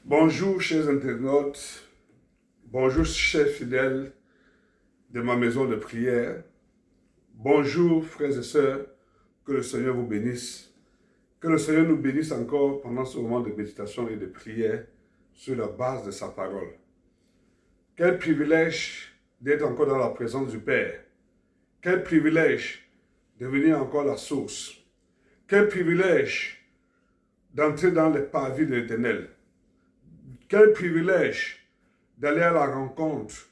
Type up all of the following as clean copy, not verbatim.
Bonjour chers internautes, bonjour chers fidèles de ma maison de prière, bonjour frères et sœurs, que le Seigneur vous bénisse, que le Seigneur nous bénisse encore pendant ce moment de méditation et de prière sur la base de sa parole. Quel privilège d'être encore dans la présence du Père, quel privilège de venir encore à la source, quel privilège d'entrer dans les parvis de l'Éternel. Quel privilège d'aller à la rencontre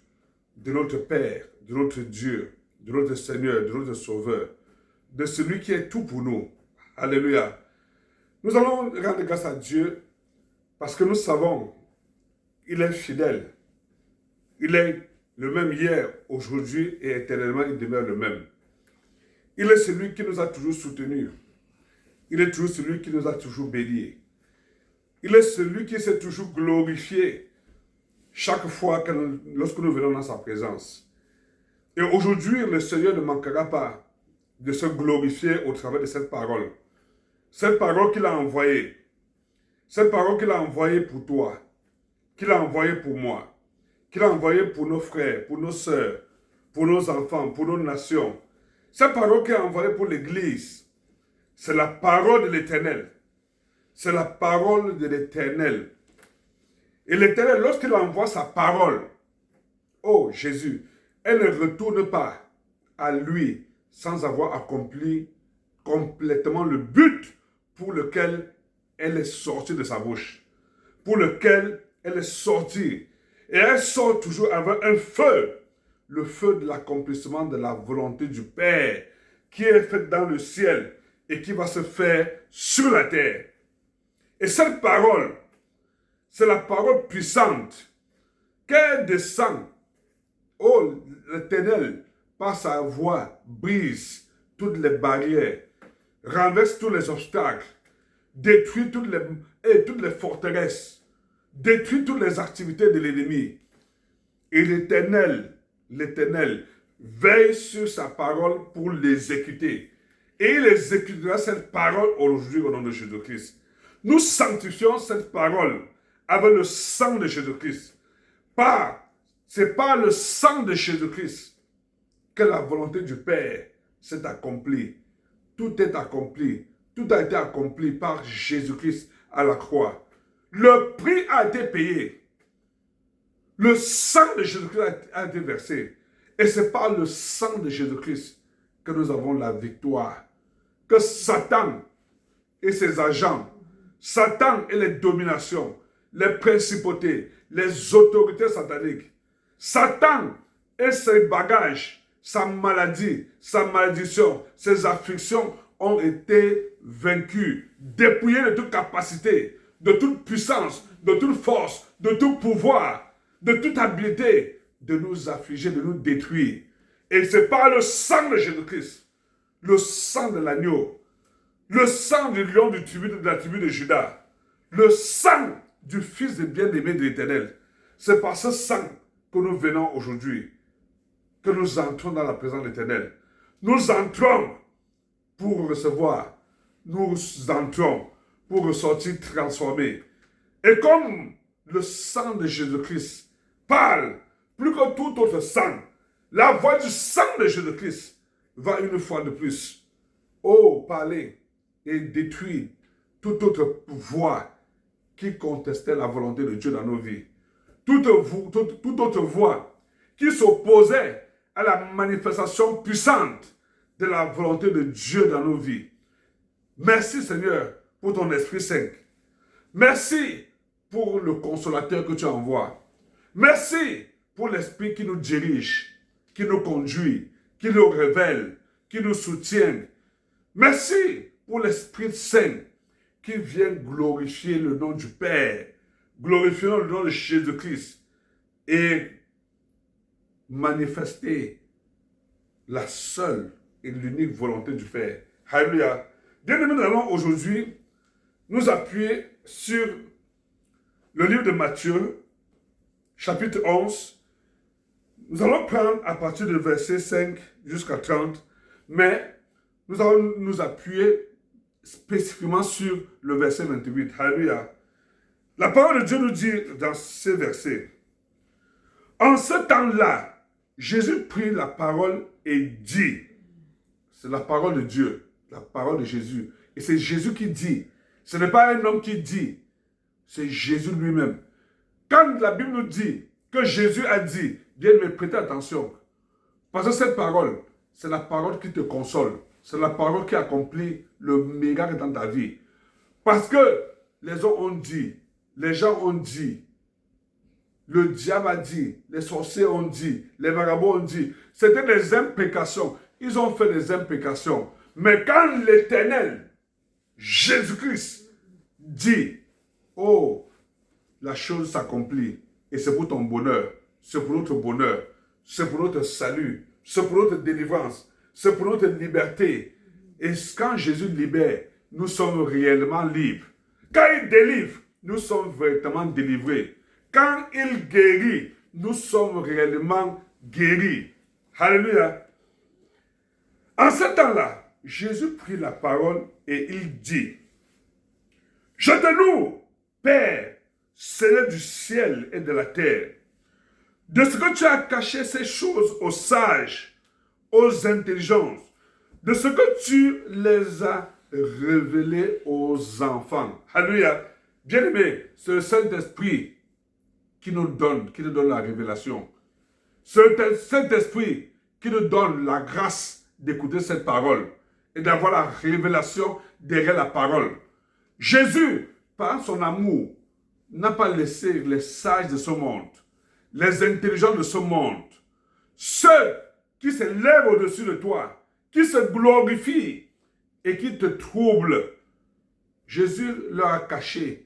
de notre Père, de notre Dieu, de notre Seigneur, de notre Sauveur, de celui qui est tout pour nous. Alléluia. Nous allons rendre grâce à Dieu parce que nous savons qu'il est fidèle. Il est le même hier, aujourd'hui et éternellement, il demeure le même. Il est celui qui nous a toujours soutenus. Il est toujours celui qui nous a toujours bénis. Il est celui qui s'est toujours glorifié chaque fois lorsque nous venons dans sa présence. Et aujourd'hui, le Seigneur ne manquera pas de se glorifier au travers de cette parole. Cette parole qu'il a envoyée. Cette parole qu'il a envoyée pour toi. Qu'il a envoyée pour moi. Qu'il a envoyée pour nos frères, pour nos sœurs, pour nos enfants, pour nos nations. Cette parole qu'il a envoyée pour l'Église. C'est la parole de l'Éternel. C'est la parole de l'Éternel. Et l'Éternel, lorsqu'il envoie sa parole, oh Jésus, elle ne retourne pas à lui sans avoir accompli complètement le but pour lequel elle est sortie de sa bouche, pour lequel elle est sortie. Et elle sort toujours avec un feu, le feu de l'accomplissement de la volonté du Père, qui est faite dans le ciel et qui va se faire sur la terre. Et cette parole, c'est la parole puissante qu'elle descend. Oh, l'Éternel, par sa voix, brise toutes les barrières, renverse tous les obstacles, détruit toutes les forteresses, détruit toutes les activités de l'ennemi. Et l'Éternel veille sur sa parole pour l'exécuter. Et il exécutera cette parole aujourd'hui au nom de Jésus-Christ. Nous sanctifions cette parole avec le sang de Jésus-Christ. C'est par le sang de Jésus-Christ que la volonté du Père s'est accomplie. Tout est accompli. Tout a été accompli par Jésus-Christ à la croix. Le prix a été payé. Le sang de Jésus-Christ a été versé. Et c'est par le sang de Jésus-Christ que nous avons la victoire. Que Satan et ses agents, Satan et les dominations, les principautés, les autorités sataniques, Satan et ses bagages, sa maladie, sa malédiction, ses afflictions ont été vaincus, dépouillés de toute capacité, de toute puissance, de toute force, de tout pouvoir, de toute habileté de nous affliger, de nous détruire. Et c'est par le sang de Jésus-Christ, le sang de l'agneau, le sang du lion de la tribu de Juda, le sang du Fils de bien-aimé de l'Éternel. C'est par ce sang que nous venons aujourd'hui, que nous entrons dans la présence de l'Éternel. Nous entrons pour recevoir, nous entrons pour ressortir transformés. Et comme le sang de Jésus-Christ parle plus que tout autre sang, la voix du sang de Jésus-Christ va une fois de plus, parler et détruire toute autre voix qui contestait la volonté de Dieu dans nos vies. Toute autre voix qui s'opposait à la manifestation puissante de la volonté de Dieu dans nos vies. Merci Seigneur pour ton Esprit Saint. Merci pour le consolateur que tu envoies. Merci pour l'Esprit qui nous dirige, qui nous conduit, qui nous révèle, qui nous soutient. Merci pour l'Esprit Saint qui vient glorifier le nom du Père, glorifier le nom de Jésus-Christ et manifester la seule et l'unique volonté du Père. Alléluia. Bien-aimés, nous allons aujourd'hui nous appuyer sur le livre de Matthieu, chapitre 11. Nous allons prendre à partir du verset 5 jusqu'à 30, mais nous allons nous appuyer spécifiquement sur le verset 28. Alléluia. La parole de Dieu nous dit dans ces versets, en ce temps-là, Jésus prit la parole et dit, c'est la parole de Dieu, la parole de Jésus. Et c'est Jésus qui dit. Ce n'est pas un homme qui dit, c'est Jésus lui-même. Quand la Bible nous dit que Jésus a dit, bien me prêter attention. Parce que cette parole, c'est la parole qui te console. C'est la parole qui accomplit le miracle dans ta vie. Parce que les hommes ont dit, les gens ont dit, le diable a dit, les sorciers ont dit, les vagabonds ont dit. C'était des imprécations. Ils ont fait des imprécations. Mais quand l'Éternel, Jésus-Christ, dit, oh, la chose s'accomplit. Et c'est pour ton bonheur. C'est pour notre bonheur. C'est pour notre salut. C'est pour notre délivrance. C'est pour notre liberté. Et quand Jésus libère, nous sommes réellement libres. Quand il délivre, nous sommes véritablement délivrés. Quand il guérit, nous sommes réellement guéris. Alléluia. En ce temps-là, Jésus prit la parole et il dit, « Je te loue, Père, Seigneur du ciel et de la terre, de ce que tu as caché ces choses aux sages, aux intelligences, de ce que tu les as révélées aux enfants. » Alléluia. Bien-aimé, c'est le Saint-Esprit qui nous donne la révélation. C'est le Saint-Esprit qui nous donne la grâce d'écouter cette parole et d'avoir la révélation derrière la parole. Jésus, par son amour, n'a pas laissé les sages de ce monde, les intelligents de ce monde, ceux qui se lèvent au-dessus de toi, qui se glorifient et qui te troublent. Jésus leur a caché.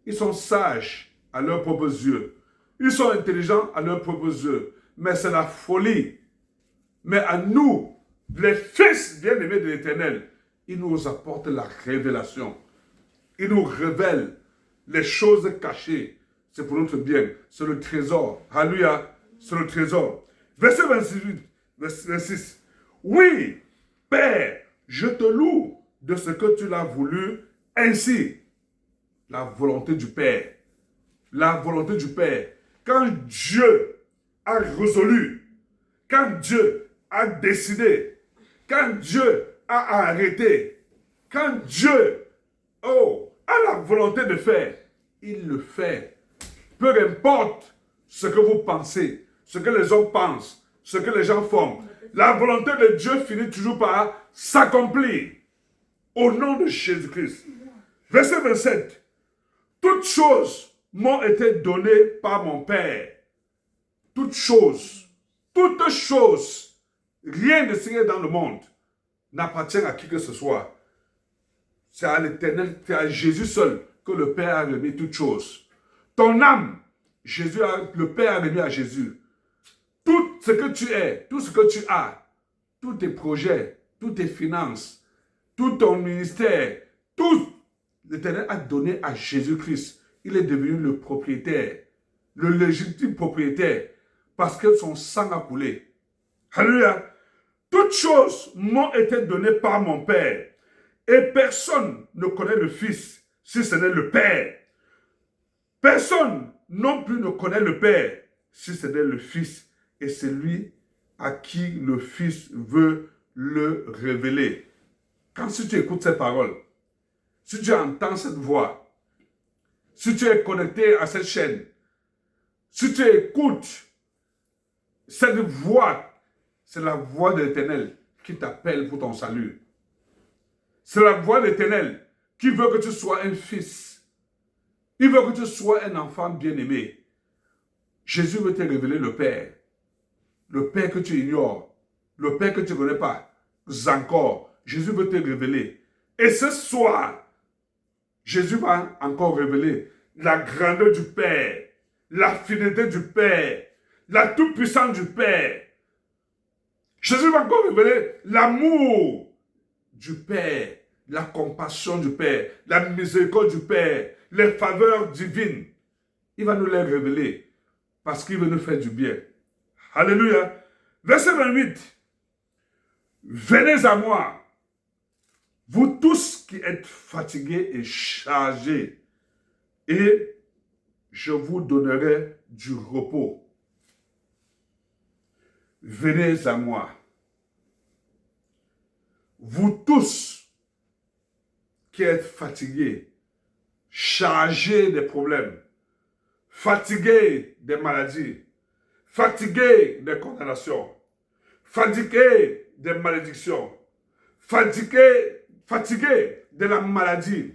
Ils sont sages à leurs propres yeux. Ils sont intelligents à leurs propres yeux. Mais c'est la folie. Mais à nous, les fils bien-aimés de l'Éternel, il nous apporte la révélation. Il nous révèle les choses cachées. C'est pour notre bien. C'est le trésor. Alléluia. C'est le trésor. Verset 26. Oui, Père, je te loue de ce que tu l'as voulu ainsi. La volonté du Père. La volonté du Père. Quand Dieu a résolu, quand Dieu a décidé, quand Dieu a arrêté, quand Dieu a la volonté de faire, il le fait. Peu importe ce que vous pensez, ce que les hommes pensent, ce que les gens font, la volonté de Dieu finit toujours par s'accomplir. Au nom de Jésus-Christ. Verset 27. Toutes choses m'ont été données par mon Père. Toutes choses, rien de ce qui est dans le monde n'appartient à qui que ce soit. C'est à l'Éternel, c'est à Jésus seul que le Père a remis toutes choses. Ton âme, le Père a remis à Jésus. Tout ce que tu es, tout ce que tu as, tous tes projets, toutes tes finances, tout ton ministère, tout, l'Éternel a donné à Jésus-Christ. Il est devenu le propriétaire, le légitime propriétaire, parce que son sang a coulé. Alléluia. Toutes choses m'ont été données par mon Père. Et personne ne connaît le Fils, si ce n'est le Père. Personne non plus ne connaît le Père, si ce n'est le Fils. Et c'est lui à qui le Fils veut le révéler. Quand si tu écoutes ces paroles, si tu entends cette voix, si tu es connecté à cette chaîne, si tu écoutes cette voix, c'est la voix de l'Éternel qui t'appelle pour ton salut. C'est la voix de l'Éternel qui veut que tu sois un fils. Il veut que tu sois un enfant bien-aimé. Jésus veut te révéler le Père. Le Père que tu ignores. Le Père que tu ne connais pas. Encore. Jésus veut te révéler. Et ce soir, Jésus va encore révéler la grandeur du Père, la fidélité du Père, la toute-puissance du Père. Jésus va encore révéler l'amour du Père, la compassion du Père, la miséricorde du Père, les faveurs divines. Il va nous les révéler parce qu'il veut nous faire du bien. Alléluia. Verset 28. Venez à moi, vous tous qui êtes fatigués et chargés, et je vous donnerai du repos. Venez à moi. Vous tous qui êtes fatigués, chargés des problèmes, fatigués des maladies, fatigués des condamnations, fatigués des malédictions, fatigués de la maladie,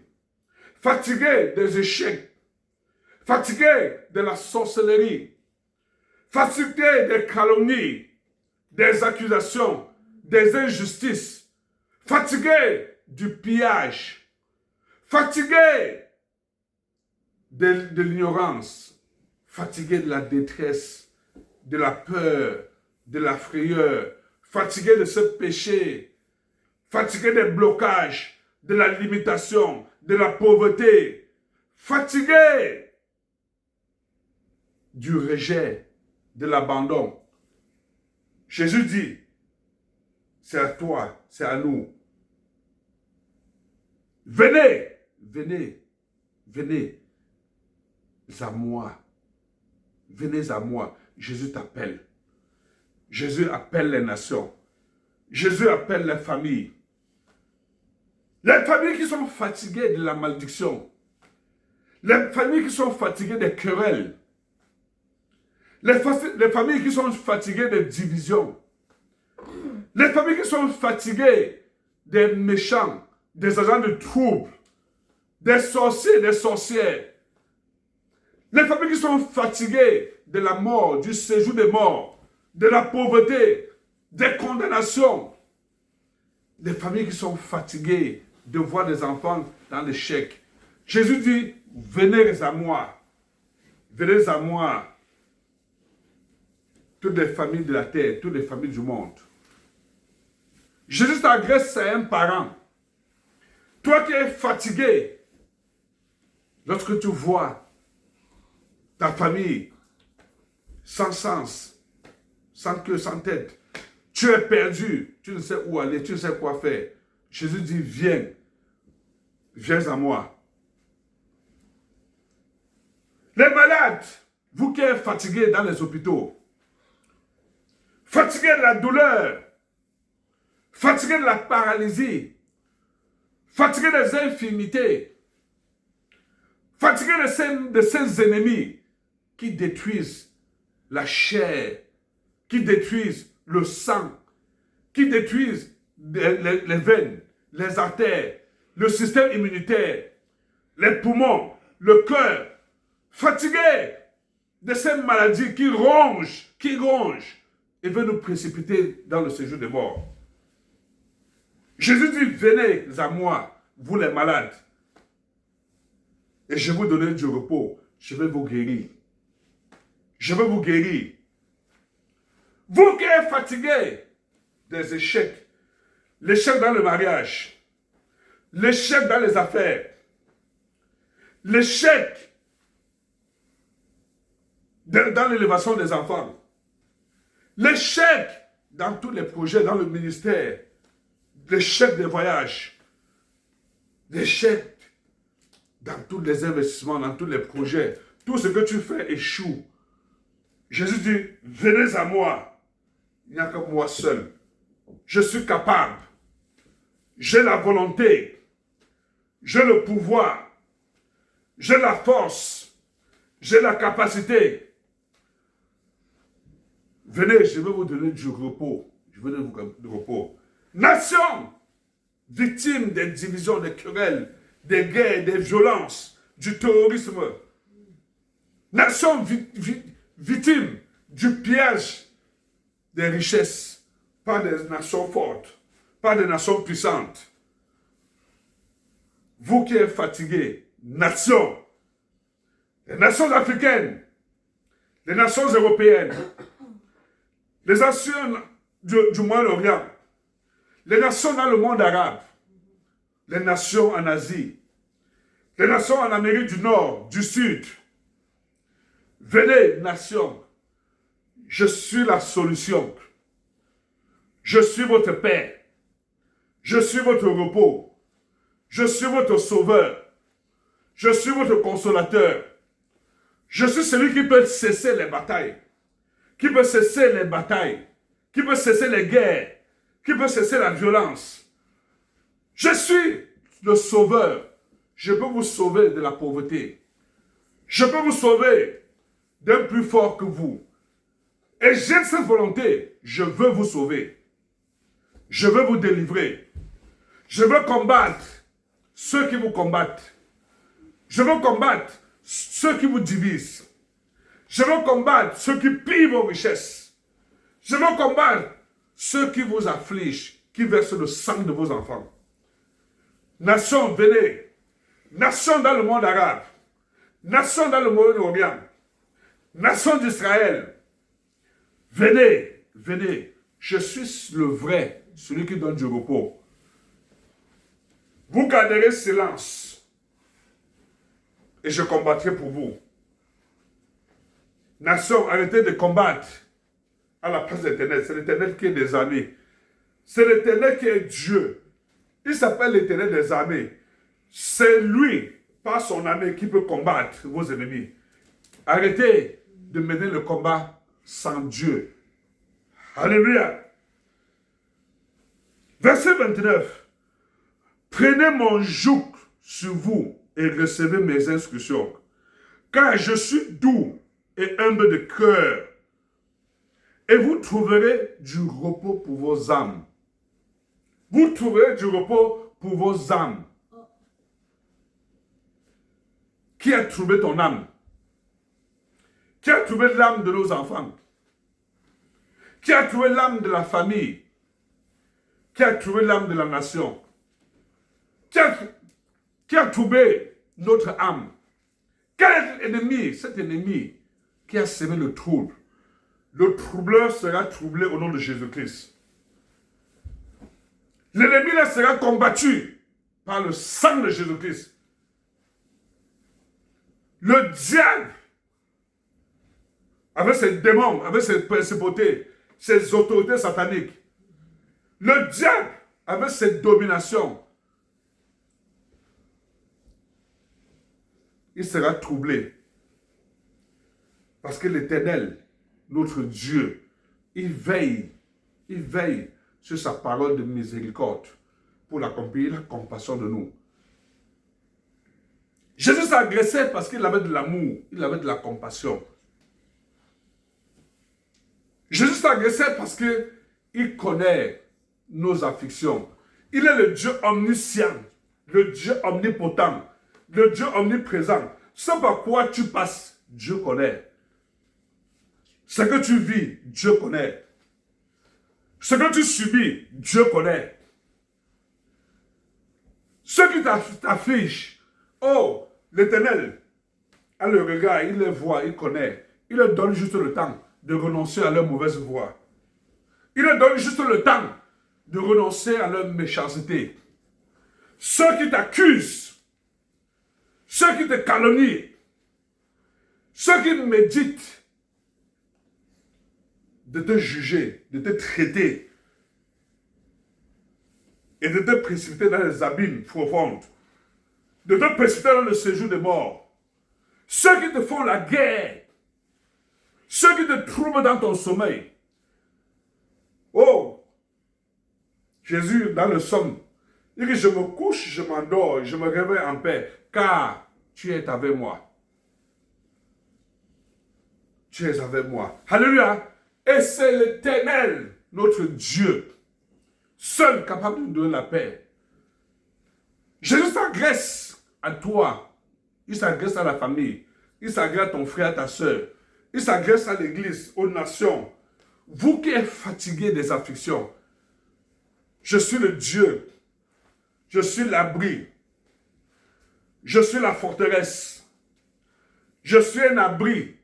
fatigués des échecs, fatigués de la sorcellerie, fatigués des calomnies, des accusations, des injustices, fatigués du pillage, fatigués de l'ignorance, fatigués de la détresse, de la peur, de la frayeur, fatigués de ce péché, fatigués des blocages, de la limitation, de la pauvreté, fatigués du rejet, de l'abandon. Jésus dit, c'est à toi, c'est à nous. Venez, venez, venez à moi. Venez à moi. Jésus t'appelle. Jésus appelle les nations. Jésus appelle les familles. Les familles qui sont fatiguées de la malédiction. Les familles qui sont fatiguées des querelles. Les familles qui sont fatiguées des divisions. Les familles qui sont fatiguées des méchants, des agents de troubles, des sorciers, des sorcières. Les familles qui sont fatiguées de la mort, du séjour des morts, de la pauvreté, des condamnations. Les familles qui sont fatiguées de voir des enfants dans l'échec. Jésus dit, venez à moi. Venez à moi. Toutes les familles de la terre, toutes les familles du monde. Jésus s'adresse à un parent. Toi qui es fatigué, lorsque tu vois ta famille sans sens, sans queue, sans tête, tu es perdu, tu ne sais où aller, tu ne sais quoi faire. Jésus dit, viens, viens à moi. Les malades, vous qui êtes fatigués dans les hôpitaux, fatigués de la douleur, fatigués de la paralysie, fatigués des infirmités, fatigués de ces ennemis qui détruisent la chair, qui détruisent le sang, qui détruisent les veines, les artères, le système immunitaire, les poumons, le cœur, fatigués de ces maladies qui rongent et veulent nous précipiter dans le séjour des morts. Jésus dit, venez à moi, vous les malades, et je vais vous donner du repos, je vais vous guérir. Je vais vous guérir. Vous qui êtes fatigués des échecs, l'échec dans le mariage, l'échec dans les affaires, l'échec dans l'élévation des enfants, l'échec dans tous les projets, dans le ministère, l'échec des voyages, l'échec dans tous les investissements, dans tous les projets, tout ce que tu fais échoue. Jésus dit, venez à moi, il n'y a que moi seul. Je suis capable, j'ai la volonté, j'ai le pouvoir, j'ai la force, j'ai la capacité. Venez, je vais vous donner du repos. Je vais vous donner du repos. Nation, victime des divisions, des querelles, des guerres, des violences, du terrorisme. Nation victime du piège des richesses par des nations fortes, par des nations puissantes. Vous qui êtes fatigués, nations, les nations africaines, les nations européennes, les nations du Moyen-Orient, les nations dans le monde arabe, les nations en Asie, les nations en Amérique du Nord, du Sud. Venez, nations, je suis la solution. Je suis votre Père. Je suis votre repos. Je suis votre sauveur. Je suis votre consolateur. Je suis celui qui peut cesser les batailles, qui peut cesser les batailles, qui peut cesser les guerres, qui peut cesser la violence. Je suis le sauveur. Je peux vous sauver de la pauvreté. Je peux vous sauver d'un plus fort que vous. Et j'ai cette volonté. Je veux vous sauver. Je veux vous délivrer. Je veux combattre ceux qui vous combattent. Je veux combattre ceux qui vous divisent. Je veux combattre ceux qui pillent vos richesses. Je veux combattre ceux qui vous affligent, qui versent le sang de vos enfants. Nations, venez. Nations dans le monde arabe. Nations dans le Moyen-Orient. Nations d'Israël. Venez, venez. Je suis le vrai, celui qui donne du repos. Vous garderez silence. Et je combattrai pour vous. Nations, arrêtez de combattre à la place de l'Éternel. C'est l'Éternel qui est des armées. C'est l'Éternel qui est Dieu. Il s'appelle l'Éternel des armées. C'est lui, par son armée, qui peut combattre vos ennemis. Arrêtez de mener le combat sans Dieu. Alléluia. Verset 29. Prenez mon joug sur vous et recevez mes instructions. Car je suis doux et humble de cœur. Et vous trouverez du repos pour vos âmes. Vous trouverez du repos pour vos âmes. Qui a trouvé ton âme? Qui a trouvé l'âme de nos enfants? Qui a trouvé l'âme de la famille? Qui a trouvé l'âme de la nation? Qui a trouvé notre âme? Quel est l'ennemi? Cet ennemi qui a semé le trouble. Le troubleur sera troublé au nom de Jésus-Christ. L'ennemi là sera combattu par le sang de Jésus-Christ. Le diable, avec ses démons, avec ses principautés, ses autorités sataniques, le diable, avec ses dominations, il sera troublé. Parce que l'Éternel, notre Dieu, il veille sur sa parole de miséricorde pour l'accomplir la compassion de nous. Jésus s'agressait parce qu'il avait de l'amour, il avait de la compassion. Jésus s'agressait parce qu'il connaît nos afflictions. Il est le Dieu omniscient, le Dieu omnipotent, le Dieu omniprésent. Ce par quoi tu passes, Dieu connaît. Ce que tu vis, Dieu connaît. Ce que tu subis, Dieu connaît. Ce qui t'afflige, oh, l'Éternel a le regard, il les voit, il connaît. Il leur donne juste le temps de renoncer à leur mauvaise voie. Il leur donne juste le temps de renoncer à leur méchanceté. Ceux qui t'accusent, ceux qui te calomnient, ceux qui méditent de te juger, de te traiter et de te précipiter dans les abîmes profonds, de te précipiter dans le séjour des morts. Ceux qui te font la guerre, ceux qui te troublent dans ton sommeil. Oh, Jésus, dans le psaume, il dit, je me couche, je m'endors, je me réveille en paix, car tu es avec moi. Tu es avec moi. Alléluia. Et c'est l'Éternel, notre Dieu, seul capable de nous donner la paix. Jésus s'agresse à toi. Il s'agresse à la famille. Il s'agresse à ton frère, à ta soeur. Il s'agresse à l'église, aux nations. Vous qui êtes fatigués des afflictions, je suis le Dieu. Je suis l'abri. Je suis la forteresse. Je suis un abri.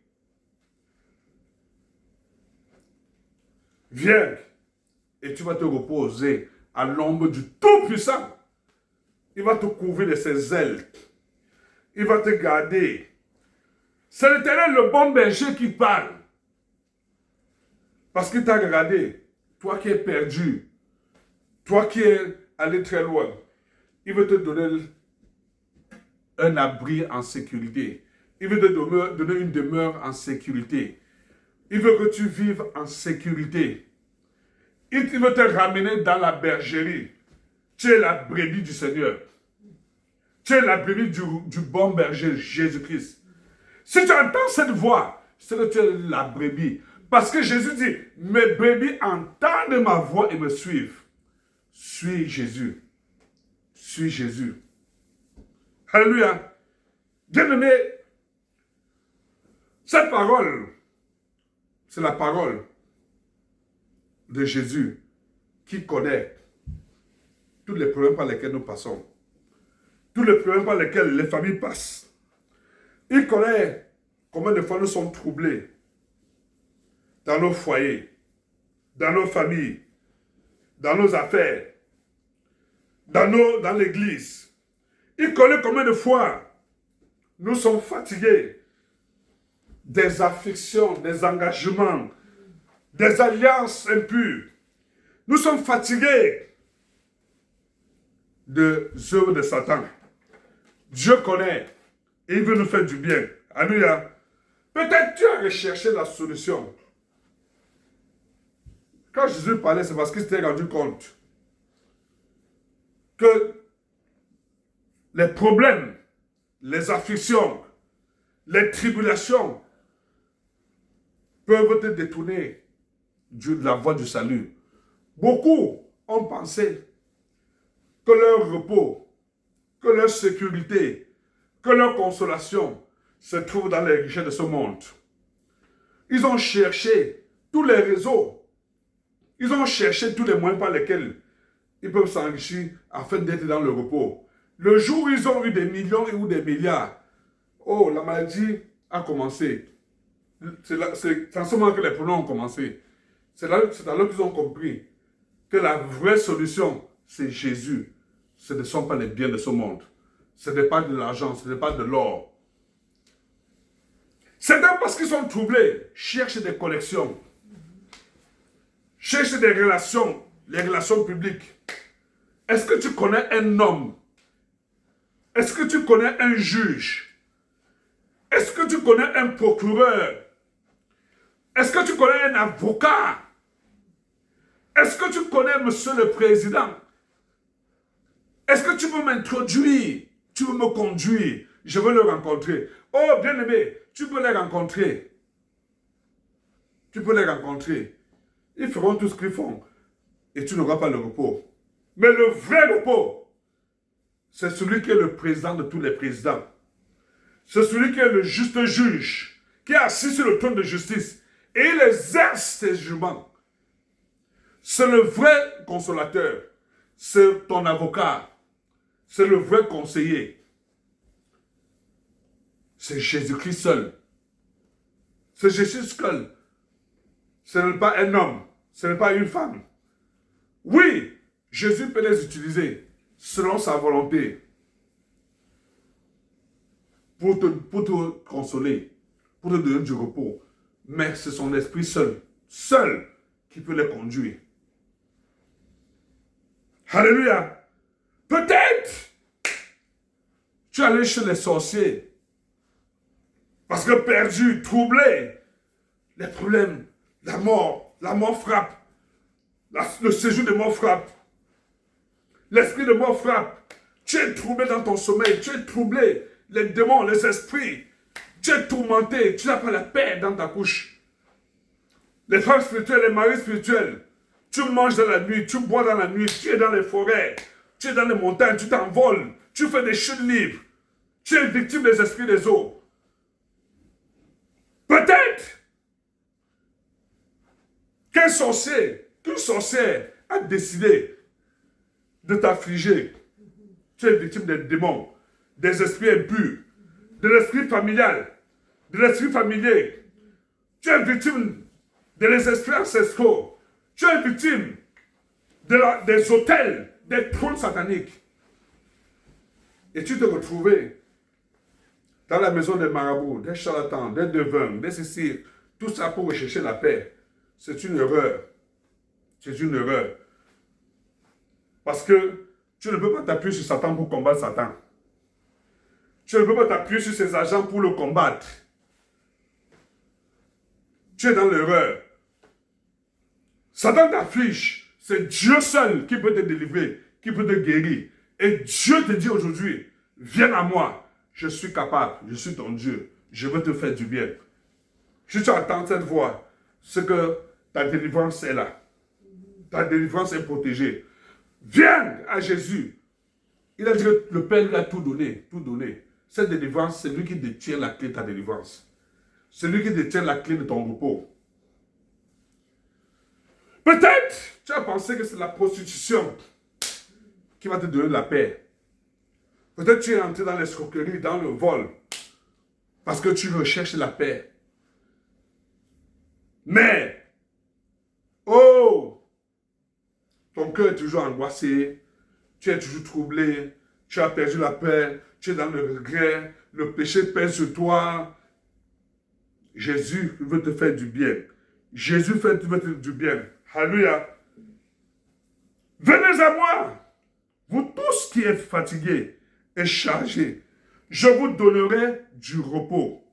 Viens et tu vas te reposer à l'ombre du Tout-Puissant. Il va te couvrir de ses ailes. Il va te garder. C'est l'Éternel, le bon berger, qui parle. Parce qu'il t'a regardé. Toi qui es perdu. Toi qui es allé très loin. Il veut te donner un abri en sécurité. Il veut te donner une demeure en sécurité. Il veut que tu vives en sécurité. Il veut te ramener dans la bergerie. Tu es la brebis du Seigneur. Tu es la brebis du bon berger, Jésus-Christ. Si tu entends cette voix, c'est que tu es la brebis. Parce que Jésus dit, mes brebis entendent ma voix et me suivent. Suis Jésus. Suis Jésus. Alléluia. Bien-aimé, cette parole, c'est la parole de Jésus qui connaît tous les problèmes par lesquels nous passons. Tous les problèmes par lesquels les familles passent. Il connaît combien de fois nous sommes troublés dans nos foyers, dans nos familles, dans nos affaires, dans l'église. Il connaît combien de fois nous sommes fatigués des afflictions, des engagements, des alliances impures. Nous sommes fatigués des œuvres de Satan. Dieu connaît et il veut nous faire du bien. Alléluia. Peut-être tu as recherché la solution. Quand Jésus parlait, c'est parce qu'il s'était rendu compte que les problèmes, les afflictions, les tribulations peuvent te détourner de la voie du salut. Beaucoup ont pensé que leur repos, que leur sécurité, que leur consolation se trouve dans les richesses de ce monde. Ils ont cherché tous les réseaux. Ils ont cherché tous les moyens par lesquels ils peuvent s'enrichir afin d'être dans le repos. Le jour où ils ont eu des millions ou des milliards, oh, la maladie a commencé. C'est en ce moment que les problèmes ont commencé. C'est alors qu'ils ont compris que la vraie solution, c'est Jésus. Ce ne sont pas les biens de ce monde. Ce n'est pas de l'argent, ce n'est pas de l'or. C'est parce qu'ils sont troublés, cherchent des connexions, cherchent des relations, les relations publiques. Est-ce que tu connais un homme? Est-ce que tu connais un juge? Est-ce que tu connais un procureur? Est-ce que tu connais un avocat? Est-ce que tu connais monsieur le président? Est-ce que tu veux m'introduire? Tu veux me conduire? Je veux le rencontrer. Oh, bien-aimé, tu peux les rencontrer. Tu peux les rencontrer. Ils feront tout ce qu'ils font. Et tu n'auras pas le repos. Mais le vrai repos, c'est celui qui est le président de tous les présidents. C'est celui qui est le juste juge, qui est assis sur le trône de justice. Et il exerce ses jugements. C'est le vrai consolateur. C'est ton avocat. C'est le vrai conseiller. C'est Jésus-Christ seul. C'est Jésus seul. Ce n'est pas un homme. Ce n'est pas une femme. Oui, Jésus peut les utiliser selon sa volonté pour te consoler, pour te donner du repos. Mais c'est son esprit seul qui peut les conduire. Alléluia. Peut-être tu es allé chez les sorciers parce que perdu, troublé, les problèmes, la mort frappe, le séjour de mort frappe, l'esprit de mort frappe. Tu es troublé dans ton sommeil, tu es troublé, les démons, les esprits, tu es tourmenté, tu n'as pas la paix dans ta couche. Les femmes spirituelles, les maris spirituels, tu manges dans la nuit, tu bois dans la nuit, tu es dans les forêts, tu es dans les montagnes, tu t'envoles, tu fais des chutes libres, tu es victime des esprits des eaux. Peut-être qu'un sorcier, qu'une sorcière a décidé de t'affliger. Tu es victime des démons, des esprits impurs, de l'esprit familial, de l'esprit familier. Tu es victime des esprits ancestraux. Tu es victime des autels, des trônes sataniques. Et tu te retrouvais dans la maison des marabouts, des charlatans, des devins, des ceci, tout ça pour rechercher la paix. C'est une erreur. C'est une erreur. Parce que tu ne peux pas t'appuyer sur Satan pour combattre Satan. Tu ne peux pas t'appuyer sur ces agents pour le combattre. Tu es dans l'erreur. Satan t'affiche. C'est Dieu seul qui peut te délivrer, qui peut te guérir. Et Dieu te dit aujourd'hui, viens à moi. Je suis capable, je suis ton Dieu. Je veux te faire du bien. Si tu entends cette voix, c'est que ta délivrance est là. Ta délivrance est protégée. Viens à Jésus. Il a dit que le Père lui a tout donné, tout donné. Cette délivrance, c'est lui qui détient la clé de ta délivrance. C'est lui qui détient la clé de ton repos. Peut-être, tu as pensé que c'est la prostitution qui va te donner la paix. Peut-être tu es entré dans l'escroquerie, dans le vol, parce que tu recherches la paix. Mais, oh, ton cœur est toujours angoissé, tu es toujours troublé, tu as perdu la paix, tu es dans le regret, le péché pèse sur toi. Jésus veut te faire du bien. Jésus veut te faire du bien. Alléluia. Venez à moi, vous tous qui êtes fatigués et chargés. Je vous donnerai du repos.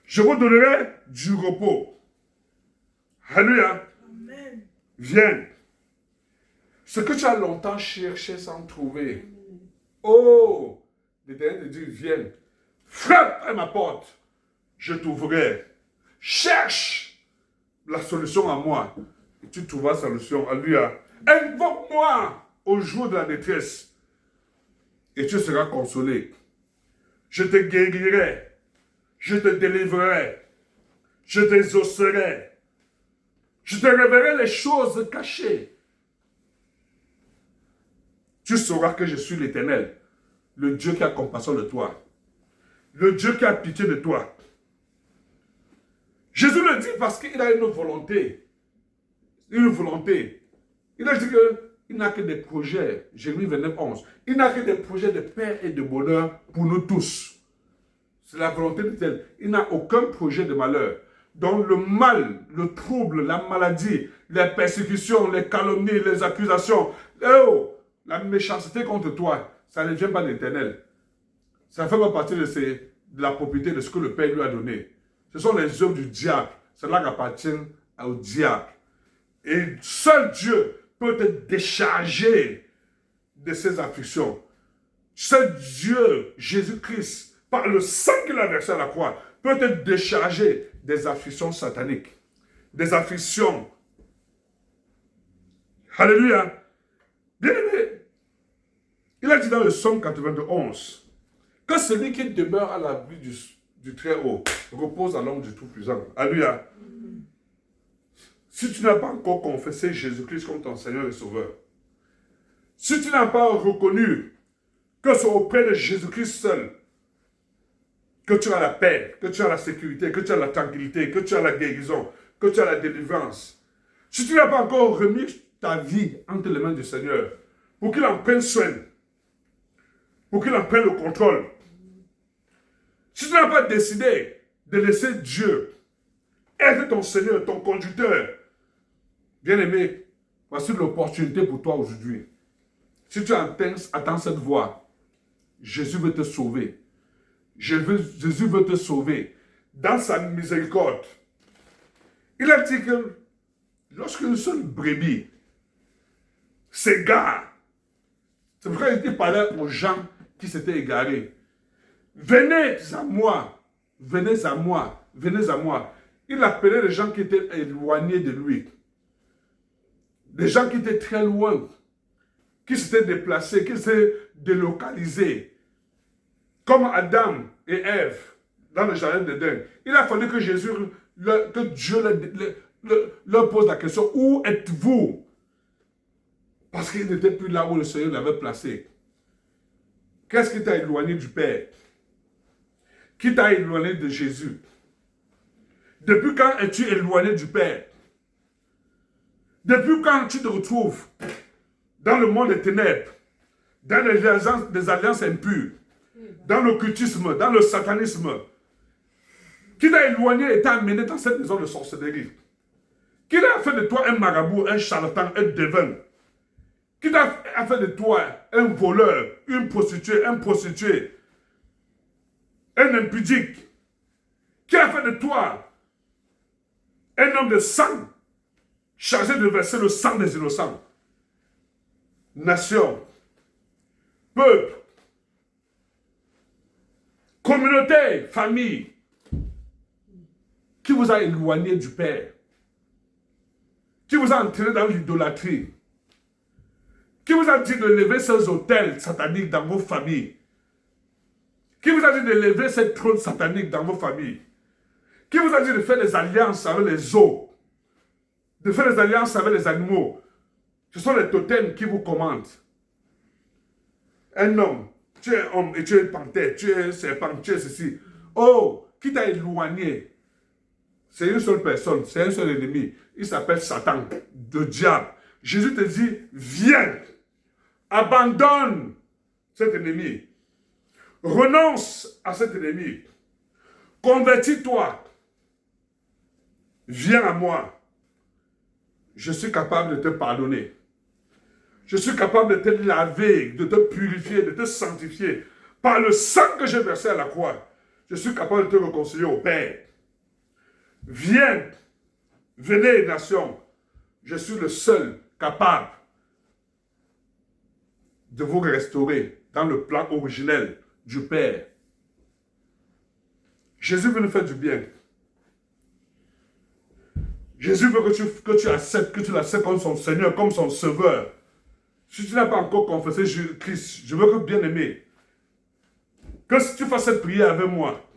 Je vous donnerai du repos. Alléluia. Amen. Viens. Ce que tu as longtemps cherché sans trouver. Oh, l'Éternel te dit, viens. Frappe à ma porte. Je t'ouvrirai. Cherche la solution à moi. Et tu trouveras la solution. Alléluia. Invoque-moi au jour de la détresse. Et tu seras consolé. Je te guérirai. Je te délivrerai. Je t'exaucerai. Je te révélerai les choses cachées. Tu sauras que je suis l'Éternel, le Dieu qui a compassion de toi, le Dieu qui a pitié de toi. Jésus le dit parce qu'il a une volonté. Une volonté. Il a dit qu'il n'a que des projets. Jérémie 29, 11. Il n'a que des projets de paix et de bonheur pour nous tous. C'est la volonté de tel. Il n'a aucun projet de malheur. Donc le mal, le trouble, la maladie, les persécutions, les calomnies, les accusations, la méchanceté contre toi, ça ne vient pas de l'Éternel. Ça ne fait pas partie de la propriété de ce que le Père lui a donné. Ce sont les œuvres du diable. Cela appartient au diable. Et seul Dieu peut te décharger de ses afflictions. Seul Dieu, Jésus-Christ, par le sang qu'il a versé à la croix, peut te décharger des afflictions sataniques. Des afflictions. Alléluia. Bien-aimé, il a dit dans le psaume 91 que celui qui demeure à l'abri du Très-Haut repose à l'ombre du Tout-Puissant. Alléluia. Si tu n'as pas encore confessé Jésus-Christ comme ton Seigneur et Sauveur, si tu n'as pas reconnu que c'est auprès de Jésus-Christ seul que tu as la paix, que tu as la sécurité, que tu as la tranquillité, que tu as la guérison, que tu as la délivrance, si tu n'as pas encore remis ta vie entre les mains du Seigneur, pour qu'il en prenne soin, pour qu'il en prenne le contrôle, si tu n'as pas décidé de laisser Dieu être ton Seigneur, ton conducteur, bien-aimé, voici l'opportunité pour toi aujourd'hui. Si tu attends cette voix, Jésus veut te sauver. Jésus veut te sauver dans sa miséricorde. Il a dit que lorsque une seule brebis s'égare, c'est vrai qu'il parlait aux gens qui s'étaient égarés. Venez à moi, venez à moi, venez à moi. Il appelait les gens qui étaient éloignés de lui. Des gens qui étaient très loin, qui s'étaient déplacés, qui s'étaient délocalisés. Comme Adam et Ève dans le jardin d'Éden. Il a fallu que que Dieu leur pose la question, où êtes-vous? Parce qu'il n'était plus là où le Seigneur l'avait placé. Qu'est-ce qui t'a éloigné du Père? Qui t'a éloigné de Jésus? Depuis quand es-tu éloigné du Père? Depuis quand tu te retrouves dans le monde des ténèbres, dans des alliances impures, dans l'occultisme, dans le satanisme? Qui t'a éloigné et t'a amené dans cette maison de sorcellerie? Qui a fait de toi un marabout, un charlatan, un devin? Qui a fait de toi un voleur, une prostituée, un prostitué? un impudique, qui a fait de toi un homme de sang, chargé de verser le sang des innocents. Nation, peuple, communauté, famille, qui vous a éloigné du Père, qui vous a entraîné dans l'idolâtrie, qui vous a dit de lever ces autels sataniques dans vos familles, qui vous a dit de lever ces trônes sataniques dans vos familles, qui vous a dit de faire des alliances avec les eaux, de faire des alliances avec les animaux. Ce sont les totems qui vous commandent. Un homme, tu es un homme et tu es une panthère, tu es un serpent, tu es ceci. Oh, qui t'a éloigné? C'est une seule personne, c'est un seul ennemi. Il s'appelle Satan, le diable. Jésus te dit, viens, abandonne cet ennemi. Renonce à cet ennemi. Convertis-toi. Viens à moi. Je suis capable de te pardonner. Je suis capable de te laver, de te purifier, de te sanctifier. Par le sang que j'ai versé à la croix, je suis capable de te réconcilier au Père. Viens, venez, nation. Je suis le seul capable de vous restaurer dans le plan originel du Père. Jésus veut nous faire du bien. Jésus veut que tu acceptes, que tu l'acceptes comme son Seigneur, comme son Sauveur. Si tu n'as pas encore confessé Jésus-Christ, je veux que bien aimé, que si tu fasses cette prière avec moi,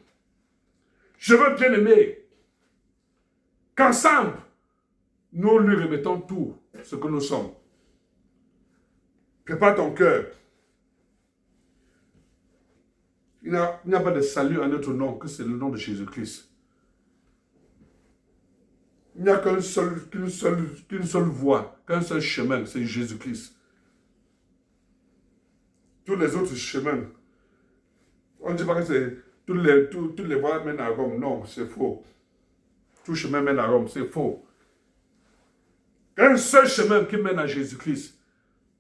je veux bien aimer qu'ensemble, nous lui remettons tout ce que nous sommes. Prépare ton cœur. Il n'y a pas de salut en notre nom, que c'est le nom de Jésus-Christ. Il n'y a qu'une seule voie, qu'un seul chemin, c'est Jésus-Christ. Tous les autres chemins, on ne dit pas que c'est toutes les voies mènent à Rome. Non, c'est faux. Tout chemin mène à Rome, c'est faux. Un seul chemin qui mène à Jésus-Christ,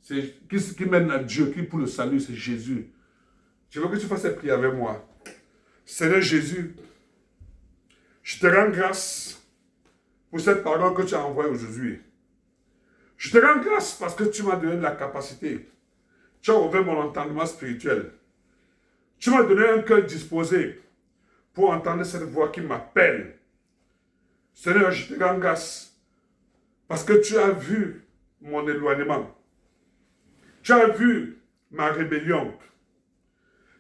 qui mène à Dieu, qui pour le salut, c'est Jésus. Je veux que tu fasses cette prière avec moi. Seigneur Jésus, je te rends grâce pour cette parole que tu as envoyée aujourd'hui. Je te rends grâce parce que tu m'as donné la capacité. Tu as ouvert mon entendement spirituel. Tu m'as donné un cœur disposé pour entendre cette voix qui m'appelle. Seigneur, je te rends grâce parce que tu as vu mon éloignement. Tu as vu ma rébellion.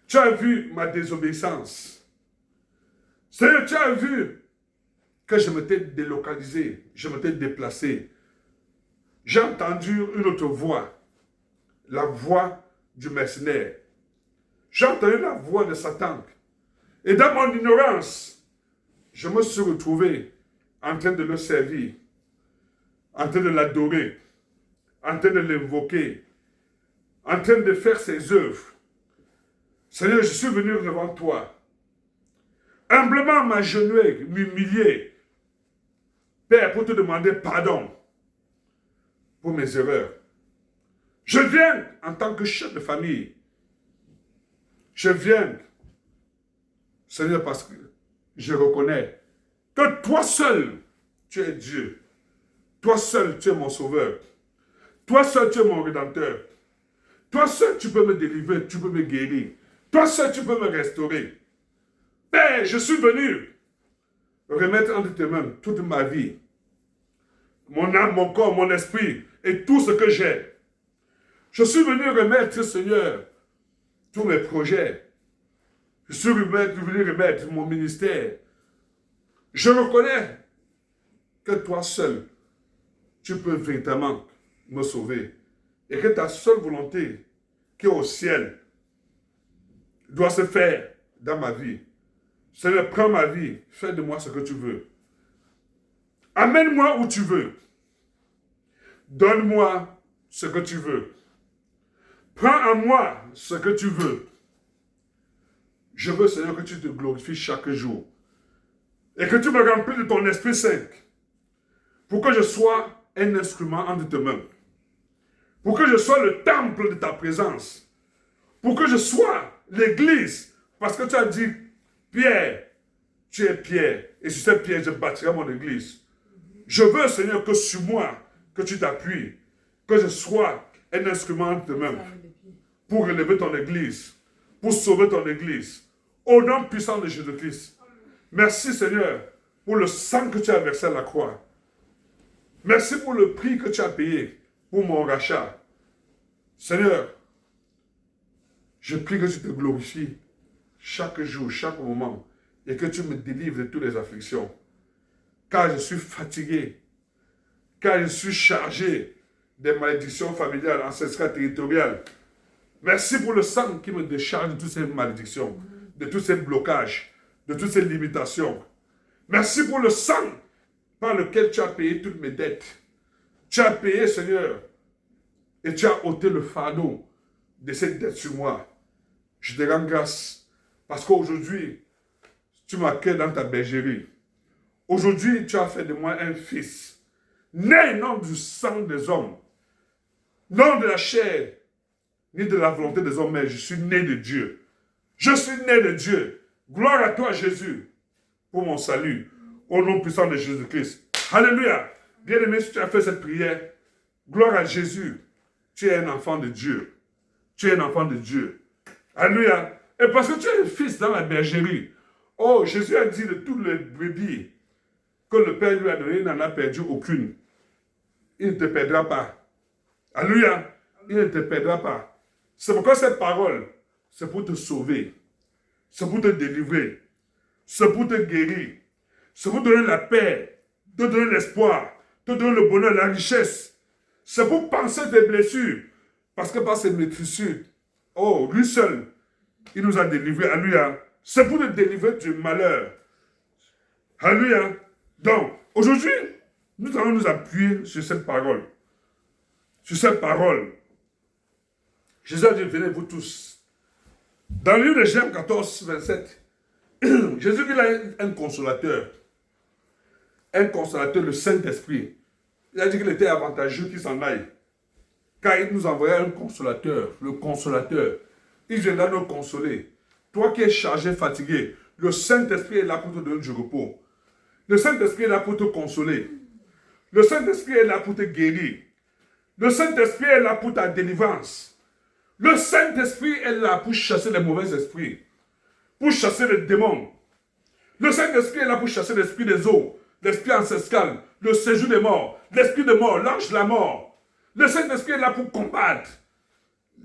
Tu as vu ma désobéissance. Seigneur, tu as vu que je m'étais délocalisé, je m'étais déplacé. J'ai entendu une autre voix, la voix du mercenaire. J'ai entendu la voix de Satan. Et dans mon ignorance, je me suis retrouvé en train de le servir, en train de l'adorer, en train de l'invoquer, en train de faire ses œuvres. Seigneur, je suis venu devant toi, humblement m'agenouiller, m'humilier, Père, pour te demander pardon pour mes erreurs. Je viens en tant que chef de famille. Je viens, Seigneur, parce que je reconnais que toi seul, tu es Dieu. Toi seul, tu es mon sauveur. Toi seul, tu es mon rédempteur. Toi seul, tu peux me délivrer, tu peux me guérir. Toi seul, tu peux me restaurer. Père, je suis venu remettre entre tes mains toute ma vie, mon âme, mon corps, mon esprit et tout ce que j'ai. Je suis venu remettre, Seigneur, tous mes projets. Je suis venu remettre mon ministère. Je reconnais que toi seul, tu peux véritablement me sauver. Et que ta seule volonté, qui est au ciel, doit se faire dans ma vie. Seigneur, prends ma vie, fais de moi ce que tu veux. Amène-moi où tu veux. Donne-moi ce que tu veux. Prends à moi ce que tu veux. Je veux, Seigneur, que tu te glorifies chaque jour. Et que tu me remplis de ton Esprit Saint. Pour que je sois un instrument entre tes mains. Pour que je sois le temple de ta présence. Pour que je sois l'église. Parce que tu as dit, Pierre, tu es Pierre, et sur cette pierre, je bâtirai mon église. Je veux, Seigneur, que sur moi, que tu t'appuies, que je sois un instrument de même pour relever ton église, pour sauver ton église. Au nom puissant de Jésus-Christ. Merci, Seigneur, pour le sang que tu as versé à la croix. Merci pour le prix que tu as payé pour mon rachat. Seigneur, je prie que tu te glorifies chaque jour, chaque moment, et que tu me délivres de toutes les afflictions. Car je suis fatigué, car je suis chargé des malédictions familiales, ancestrales, territoriales. Merci pour le sang qui me décharge de toutes ces malédictions, de tous ces blocages, de toutes ces limitations. Merci pour le sang par lequel tu as payé toutes mes dettes. Tu as payé, Seigneur, et tu as ôté le fardeau de cette dette sur moi. Je te rends grâce parce qu'aujourd'hui, tu m'accueilles dans ta bergerie. Aujourd'hui, tu as fait de moi un fils, né non du sang des hommes, non de la chair, ni de la volonté des hommes, mais je suis né de Dieu. Je suis né de Dieu. Gloire à toi, Jésus, pour mon salut, au nom puissant de Jésus-Christ. Alléluia. Bien-aimé, si tu as fait cette prière, gloire à Jésus. Tu es un enfant de Dieu. Tu es un enfant de Dieu. Alléluia. Et parce que tu es un fils dans la bergerie. Oh, Jésus a dit de toutes les brebis que le Père lui a donné, il n'en a perdu aucune. Il ne te perdra pas. Alléluia. Il ne te perdra pas. C'est pourquoi cette parole, c'est pour te sauver. C'est pour te délivrer. C'est pour te guérir. C'est pour te donner la paix, te donner l'espoir, te donner le bonheur, la richesse. C'est pour penser tes blessures. Parce que par ses maîtrissures, oh, lui seul, il nous a délivrés. Alléluia. C'est pour te délivrer du malheur. Alléluia. Donc, aujourd'hui, nous allons nous appuyer sur cette parole. Sur cette parole. Jésus a dit, venez vous tous. Dans le livre de Jean 14, 27, Jésus il a un consolateur. Un consolateur, le Saint-Esprit. Il a dit qu'il était avantageux qu'il s'en aille. Car il nous envoyait un consolateur, le consolateur. Il viendra nous consoler. Toi qui es chargé, fatigué, le Saint-Esprit est là pour te donner du repos. Le Saint-Esprit est là pour te consoler. Le Saint-Esprit est là pour te guérir. Le Saint-Esprit est là pour ta délivrance. Le Saint-Esprit est là pour chasser les mauvais esprits. Pour chasser les démons. Le Saint-Esprit est là pour chasser l'esprit des eaux, l'esprit ancestral, le séjour des morts, l'esprit de mort, l'ange de la mort. Le Saint-Esprit est là pour combattre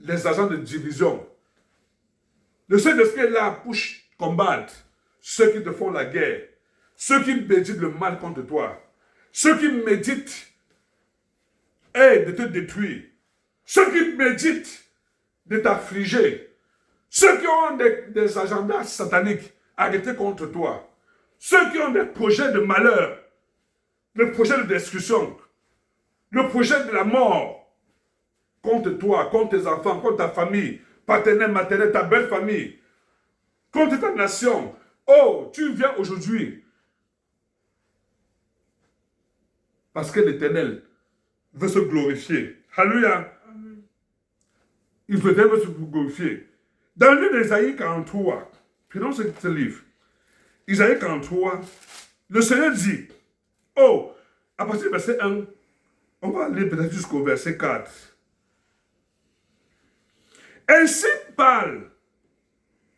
les agents de division. Le Saint-Esprit est là pour combattre ceux qui te font la guerre, ceux qui méditent le mal contre toi, ceux qui méditent de te détruire, ceux qui méditent de t'affliger, ceux qui ont des agendas sataniques arrêtés contre toi, ceux qui ont des projets de malheur, le projet de destruction, le projet de la mort contre toi, contre tes enfants, contre ta famille, paternelle, maternelle, ta belle famille, contre ta nation. Oh, tu viens aujourd'hui parce que l'Éternel veut se glorifier. Alléluia. Il veut se glorifier. Dans le livre d'Ésaïe 43, prenons ce livre. Isaïe 43, le Seigneur dit, oh, à partir du verset 1, on va aller peut-être jusqu'au verset 4. Ainsi parle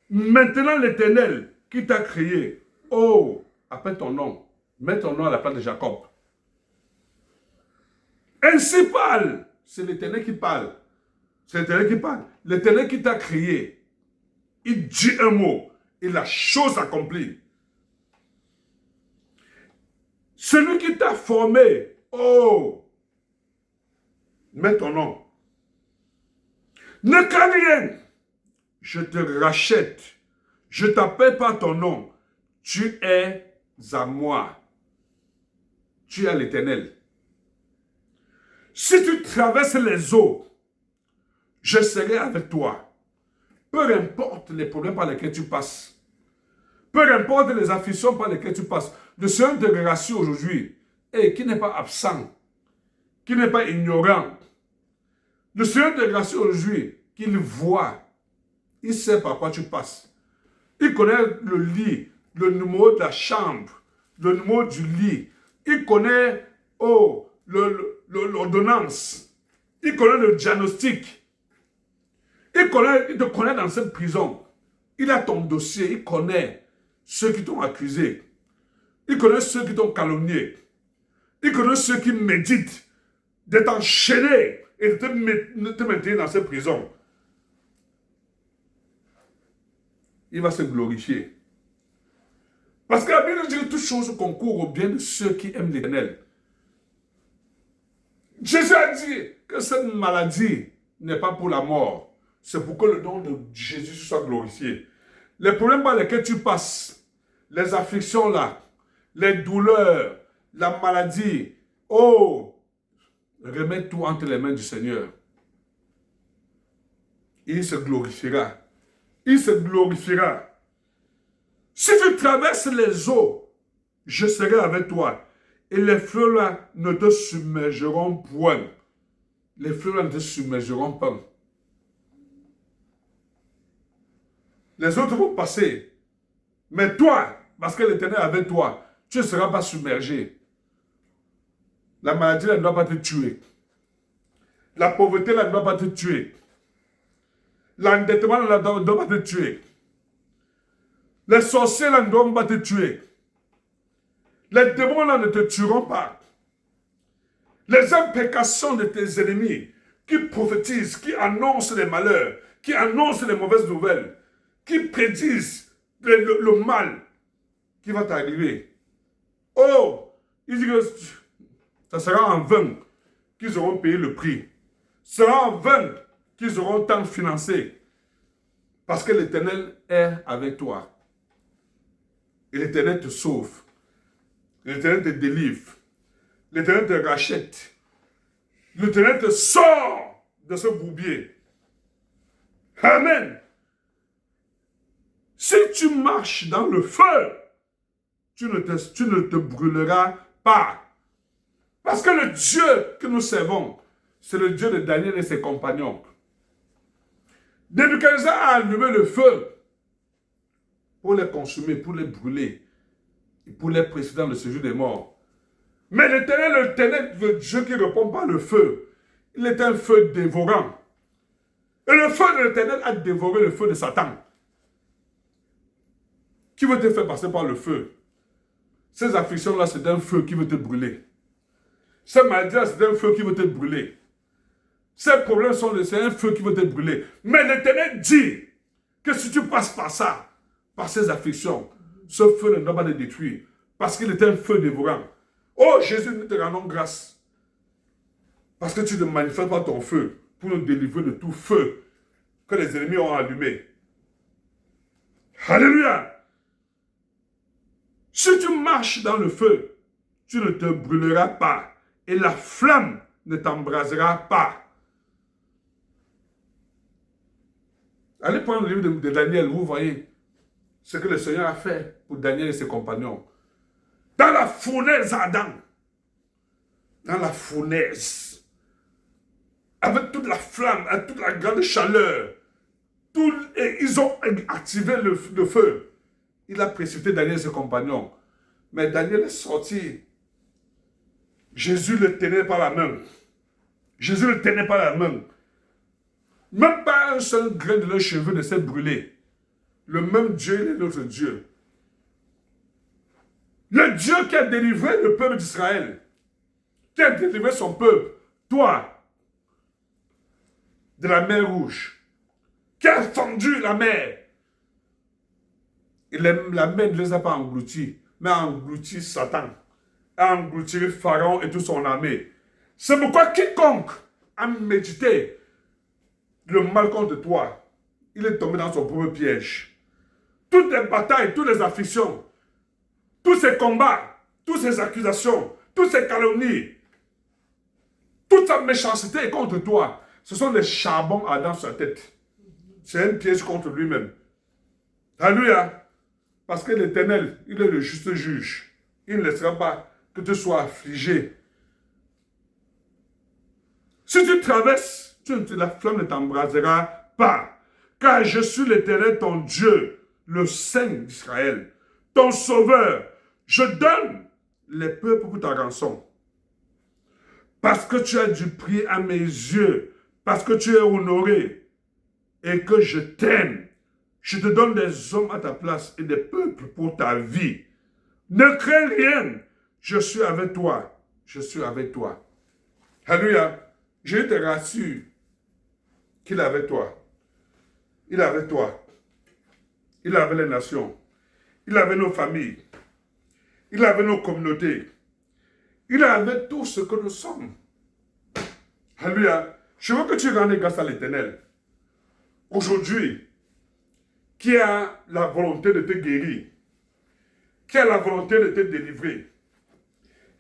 maintenant l'Éternel qui t'a créé. Oh, appelle ton nom. Mets ton nom à la place de Jacob. Ainsi parle. C'est l'Éternel qui parle. C'est l'Éternel qui parle. L'Éternel qui t'a créé. Il dit un mot et la chose accomplie. Celui qui t'a formé. Oh, mets ton nom. Ne crains rien. Je te rachète. Je t'appelle par ton nom. Tu es à moi. Tu es à l'Éternel. Si tu traverses les eaux, je serai avec toi. Peu importe les problèmes par lesquels tu passes. Peu importe les afflictions par lesquelles tu passes. Le Seigneur te rassure aujourd'hui. Et qui n'est pas absent. Qui n'est pas ignorant. Le Seigneur te rassure aujourd'hui qu'il voit. Il sait par quoi tu passes. Il connaît le lit, le numéro de la chambre, le numéro du lit. Il connaît l'ordonnance. Il connaît le diagnostic. Il te connaît dans cette prison. Il a ton dossier. Il connaît ceux qui t'ont accusé. Il connaît ceux qui t'ont calomnié. Il connaît ceux qui méditent d'être enchaînés et de te maintenir dans cette prison. Il va se glorifier. Parce que la Bible dit que toutes choses concourent au bien de ceux qui aiment l'Éternel. Jésus a dit que cette maladie n'est pas pour la mort. C'est pour que le nom de Jésus soit glorifié. Les problèmes par lesquels tu passes, les afflictions là, les douleurs, la maladie, remets tout entre les mains du Seigneur. Il se glorifiera. Il se glorifiera. Si tu traverses les eaux, je serai avec toi. Et les fleuves là ne te submergeront point. Les fleuves là ne te submergeront pas. Les autres vont passer. Mais toi, parce que l'Éternel est avec toi, tu ne seras pas submergé. La maladie là ne doit pas te tuer. La pauvreté là ne doit pas te tuer. L'endettement là ne doit pas te tuer. Les sorciers là ne doivent pas te tuer. Les démons là ne te tueront pas. Les imprécations de tes ennemis qui prophétisent, qui annoncent les malheurs, qui annoncent les mauvaises nouvelles, qui prédisent le mal qui va t'arriver. Il dit que ça sera en vain qu'ils auront payé le prix. Ce sera en vain qu'ils auront tant financé. Parce que l'Éternel est avec toi. Et l'Éternel te sauve. L'Éternel te délivre. L'Éternel te rachète. L'Éternel te sort de ce bourbier. Amen. Si tu marches dans le feu, tu ne te brûleras pas. Parce que le Dieu que nous servons, c'est le Dieu de Daniel et ses compagnons. Nebuchadnezzar a allumé le feu pour les consumer, pour les brûler, et pour les précéder dans le séjour des morts. Mais l'Éternel, le Dieu qui ne répond pas le feu, il est un feu dévorant. Et le feu de l'Éternel a dévoré le feu de Satan. Qui veut te faire passer par le feu? Ces afflictions-là, c'est un feu qui veut te brûler. Ces maladies-là, c'est un feu qui veut te brûler. Ces problèmes c'est un feu qui veut te brûler. Mais l'Éternel dit que si tu passes par ça, par ces afflictions, ce feu ne doit pas te détruire. Parce qu'il est un feu dévorant. Oh Jésus, nous te rendons grâce. Parce que tu ne manifestes pas ton feu pour nous délivrer de tout feu que les ennemis ont allumé. Alléluia. Si tu marches dans le feu, tu ne te brûleras pas. Et la flamme ne t'embrasera pas. Allez prendre le livre de Daniel, vous voyez ce que le Seigneur a fait pour Daniel et ses compagnons. Dans la fournaise ardente, dans la fournaise, avec toute la flamme, avec toute la grande chaleur, et ils ont activé le feu. Il a précipité Daniel et ses compagnons. Mais Daniel est sorti. Jésus le tenait par la main. Jésus le tenait par la main. Même pas un seul grain de leurs cheveux ne s'est brûlé. Le même Dieu, il est notre Dieu. Le Dieu qui a délivré le peuple d'Israël, qui a délivré son peuple, toi, de la mer Rouge, qui a fendu la mer. Et la mer ne les a pas engloutis, mais a englouti Satan, a englouti Pharaon et toute son armée. C'est pourquoi quiconque a médité le mal contre toi, il est tombé dans son propre piège. Toutes les batailles, toutes les afflictions, tous ces combats, toutes ces accusations, toutes ces calomnies, toute sa méchanceté contre toi, ce sont des charbons ardents sur sa tête. C'est un piège contre lui-même. Alléluia. Parce que l'Éternel, il est le juste juge. Il ne laissera pas que tu sois affligé. Si tu traverses, la flamme ne t'embrasera pas. Car je suis l'Éternel ton Dieu, le Saint d'Israël, ton Sauveur. Je donne les peuples pour ta rançon. Parce que tu as du prix à mes yeux, parce que tu es honoré et que je t'aime. Je te donne des hommes à ta place et des peuples pour ta vie. Ne crains rien. Je suis avec toi. Je suis avec toi. Alléluia. Je te rassure qu'il est avec toi. Il est avec toi. Il est avec les nations. Il est avec nos familles. Il est avec nos communautés. Il est avec tout ce que nous sommes. Alléluia. Je veux que tu rendes grâce à l'Éternel. Aujourd'hui, qui a la volonté de te guérir, qui a la volonté de te délivrer,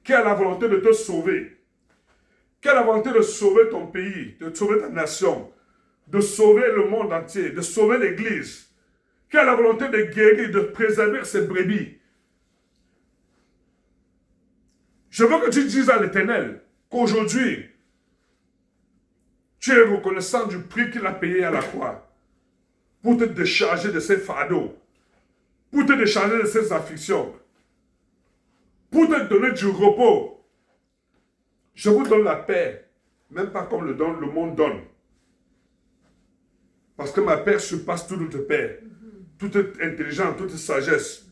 qui a la volonté de te sauver, qui a la volonté de sauver ton pays, de sauver ta nation, de sauver le monde entier, de sauver l'Église, qui a la volonté de guérir, de préserver ses brebis. Je veux que tu dises à l'Éternel qu'aujourd'hui, tu es reconnaissant du prix qu'il a payé à la croix pour te décharger de ses fardeaux, pour te décharger de ses afflictions, pour te donner du repos. Je vous donne la paix, même pas comme le monde donne. Parce que ma paix surpasse toute paix, toute intelligence, toute sagesse.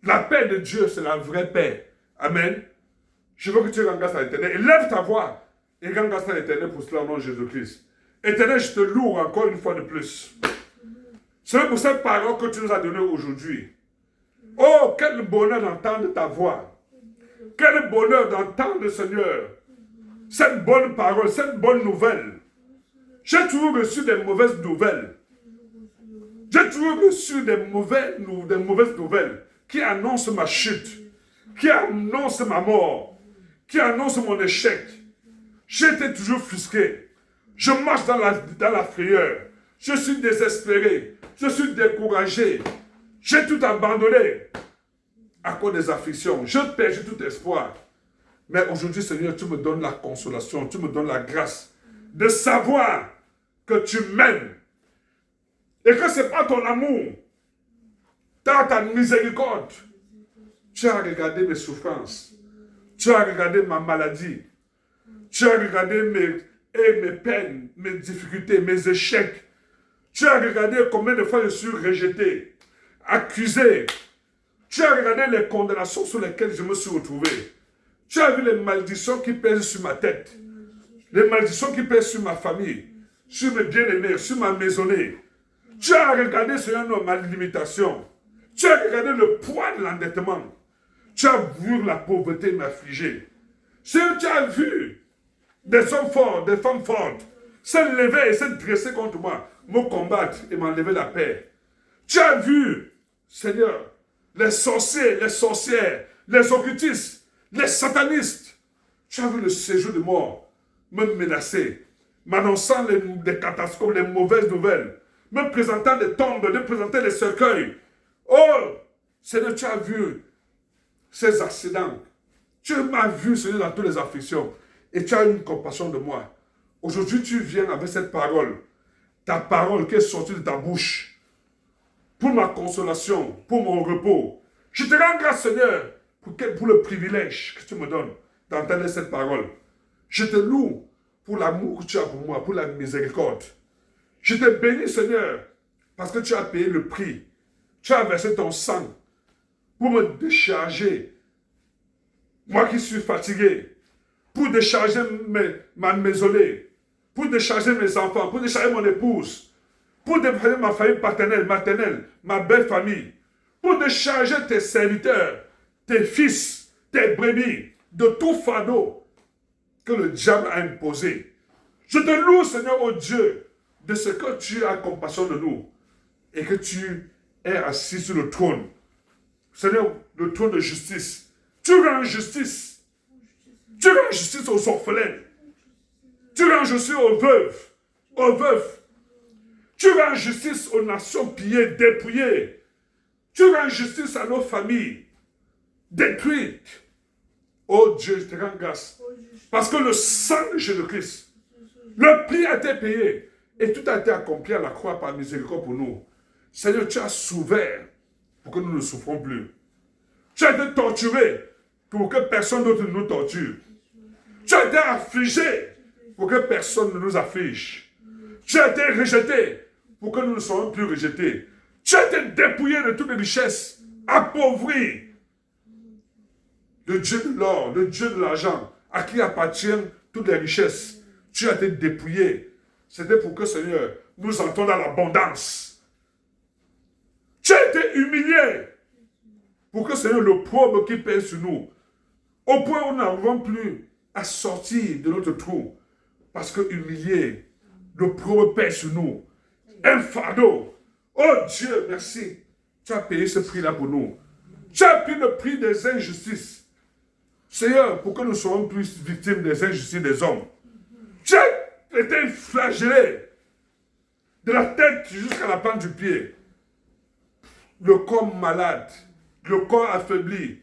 La paix de Dieu, c'est la vraie paix. Amen. Je veux que tu rendes grâce à l'Éternel. Élève ta voix et rends grâce à l'Éternel pour cela au nom de Jésus-Christ. Éternel, je te loue encore une fois de plus. C'est pour cette parole que tu nous as donnée aujourd'hui. Oh, quel bonheur d'entendre ta voix. Quel bonheur d'entendre, Seigneur, cette bonne parole, cette bonne nouvelle. J'ai toujours reçu des mauvaises nouvelles. J'ai toujours reçu des mauvaises nouvelles qui annoncent ma chute, qui annoncent ma mort, qui annoncent mon échec. J'étais toujours frustré. Je marche dans la frayeur. Je suis désespéré. Je suis découragé. J'ai tout abandonné à cause des afflictions. Je perds tout espoir. Mais aujourd'hui, Seigneur, tu me donnes la consolation, tu me donnes la grâce de savoir que tu m'aimes et que ce n'est pas ton amour, ta miséricorde. Tu as regardé mes souffrances, tu as regardé ma maladie, tu as regardé mes peines, mes difficultés, mes échecs. Tu as regardé combien de fois je suis rejeté, accusé. Tu as regardé les condamnations sur lesquelles je me suis retrouvé. Tu as vu les malédictions qui pèsent sur ma tête, les malédictions qui pèsent sur ma famille, sur mes bien-aimés, sur ma maisonnée. Tu as regardé, Seigneur, ma limitation. Tu as regardé le poids de l'endettement. Tu as vu la pauvreté m'affliger. Seigneur, tu as vu des hommes forts, des femmes fortes, se lever et se dresser contre moi, me combattre et m'enlever la paix. Tu as vu, Seigneur, les sorciers, les sorcières, les occultistes, les satanistes. Tu as vu le séjour de mort me menacer, m'annonçant des catastrophes, les mauvaises nouvelles, me présentant des tombes, me présentant des cercueils. Oh, Seigneur, tu as vu ces accidents. Tu m'as vu, Seigneur, dans toutes les afflictions. Et tu as une compassion de moi. Aujourd'hui, tu viens avec cette parole. Ta parole qui est sortie de ta bouche. Pour ma consolation, pour mon repos. Je te rends grâce, Seigneur, pour le privilège que tu me donnes d'entendre cette parole. Je te loue pour l'amour que tu as pour moi, pour la miséricorde. Je te bénis, Seigneur, parce que tu as payé le prix. Tu as versé ton sang pour me décharger. Moi qui suis fatigué, pour décharger ma maisonnée, pour décharger mes enfants, pour décharger mon épouse, pour décharger ma famille paternelle, maternelle, ma belle famille, pour décharger tes serviteurs, tes fils, tes brebis, de tout fardeau que le diable a imposé. Je te loue, Seigneur, oh Dieu, de ce que tu as compassion de nous et que tu es assis sur le trône. Seigneur, le trône de justice. Tu rends justice. Tu rends justice aux orphelins. Tu rends justice aux veuves. Aux veufs. Tu rends justice aux nations pillées, dépouillées. Tu rends justice à nos familles détruites. Oh Dieu, je te rends grâce. Parce que le sang de Jésus-Christ, le prix a été payé et tout a été accompli à la croix par miséricorde pour nous. Seigneur, tu as souffert pour que nous ne souffrons plus. Tu as été torturé pour que personne d'autre ne nous torture. Tu as été affligé pour que personne ne nous afflige. Tu as été rejeté pour que nous ne soyons plus rejetés. Tu as été dépouillé de toutes les richesses, appauvri. Le Dieu de l'or, le Dieu de l'argent, à qui appartiennent toutes les richesses. Tu as été dépouillé. C'était pour que, Seigneur, nous entrons dans l'abondance. Tu as été humilié pour que, Seigneur, l'opprobre qui pèse sur nous, au point où nous n'arrivons plus à sortir de notre trou, parce que humilié, l'opprobre pèse sur nous. Un fardeau. Oh Dieu, merci. Tu as payé ce prix-là pour nous. Tu as pris le prix des injustices. Seigneur, pour que nous ne soyons plus victimes des injustices des hommes. Tu as été flagellé de la tête jusqu'à la plante du pied. Le corps malade, le corps affaibli,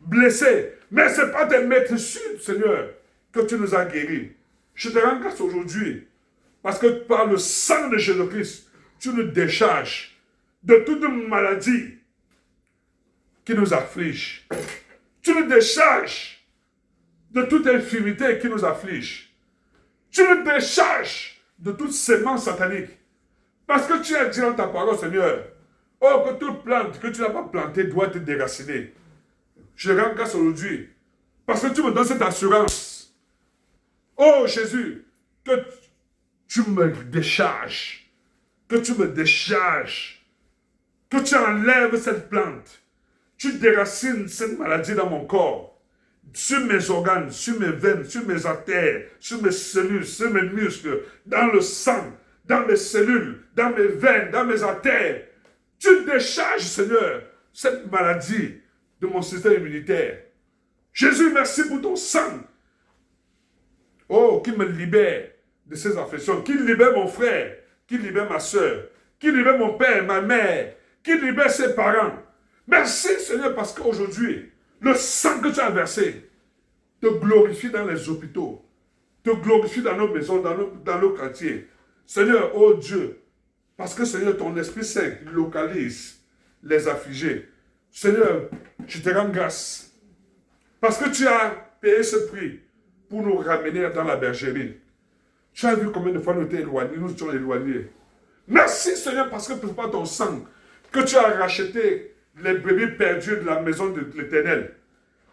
blessé. Mais ce n'est pas des maîtres-suds, Seigneur, que tu nous as guéris. Je te rends grâce aujourd'hui, parce que par le sang de Jésus-Christ, tu nous décharges de toute maladie qui nous afflige. Tu nous décharges de toute infirmité qui nous afflige. Tu nous décharges de toute sémence satanique. Parce que tu as dit dans ta parole, Seigneur, oh, que toute plante que tu n'as pas plantée doit être déracinée. Je rends grâce aujourd'hui, parce que tu me donnes cette assurance. Oh Jésus, que tu me décharges, que tu me décharges, que tu enlèves cette plante. Tu déracines cette maladie dans mon corps, sur mes organes, sur mes veines, sur mes artères, sur mes cellules, sur mes muscles, dans le sang, dans mes cellules, dans mes veines, dans mes artères. Tu décharges, Seigneur, cette maladie de mon système immunitaire. Jésus, merci pour ton sang. Oh, qui me libère de ces afflictions, qui libère mon frère, qui libère ma soeur, qui libère mon père, ma mère, qui libère ses parents. Merci Seigneur parce qu'aujourd'hui, le sang que tu as versé te glorifie dans les hôpitaux, te glorifie dans nos maisons, dans nos quartiers. Seigneur, oh Dieu, parce que Seigneur, ton Esprit Saint localise les affligés. Seigneur, je te rends grâce parce que tu as payé ce prix pour nous ramener dans la bergerie. Tu as vu combien de fois nous étions éloignés, nous étions éloignés. Merci Seigneur parce que par ton sang que tu as racheté les brebis perdus de la maison de l'Éternel,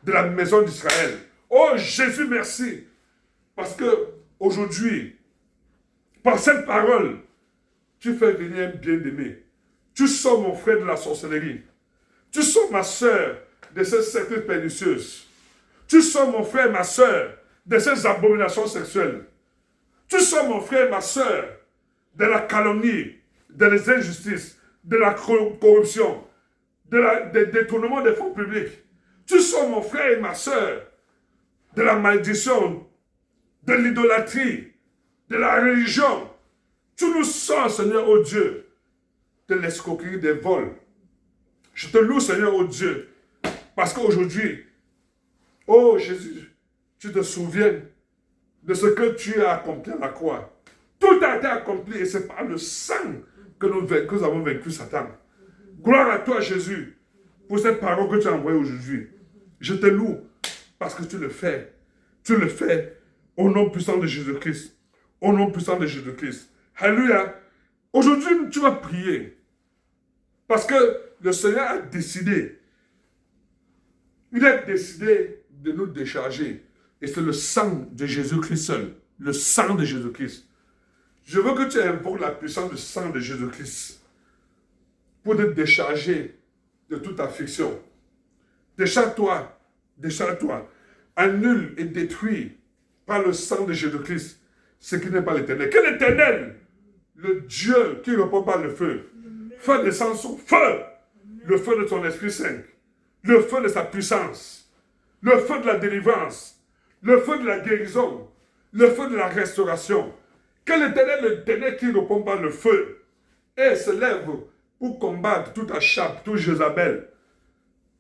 de la maison d'Israël. Oh Jésus, merci. Parce que aujourd'hui, par cette parole, tu fais venir un bien-aimé. Tu sors mon frère de la sorcellerie. Tu sors ma soeur de ces cercles pernicieuses. Tu sors mon frère et ma soeur de ces abominations sexuelles. Tu sors mon frère et ma soeur de la calomnie, de les injustices, de la corruption, des détournements des fonds publics. Tu sors mon frère et ma soeur de la malédiction, de l'idolâtrie, de la religion. Tu nous sors, Seigneur, oh Dieu, de l'escroquerie des vols. Je te loue, Seigneur, oh Dieu, parce qu'aujourd'hui, oh Jésus, tu te souviens de ce que tu as accompli à la croix. Tout a été accompli et c'est par le sang que nous avons vaincu Satan. Gloire à toi, Jésus, pour cette parole que tu as envoyée aujourd'hui. Je te loue parce que tu le fais. Tu le fais au nom puissant de Jésus-Christ. Au nom puissant de Jésus-Christ. Alléluia. Aujourd'hui, tu vas prier parce que le Seigneur a décidé. Il a décidé de nous décharger. Et c'est le sang de Jésus-Christ seul. Le sang de Jésus-Christ. Je veux que tu invoques la puissance du sang de Jésus-Christ pour te décharger de toute affliction. Décharge-toi, décharge-toi. Annule et détruis par le sang de Jésus-Christ ce qui n'est pas l'Éternel. Quel Éternel? Le Dieu qui ne répond pas le feu. Feu descend son feu. Le feu de ton Esprit Saint. Le feu de sa puissance. Le feu de la délivrance. Le feu de la guérison. Le feu de la restauration. Quel Éternel? L'Éternel qui ne répond pas le feu. Et se lève pour combattre tout Achab, tout Jézabel.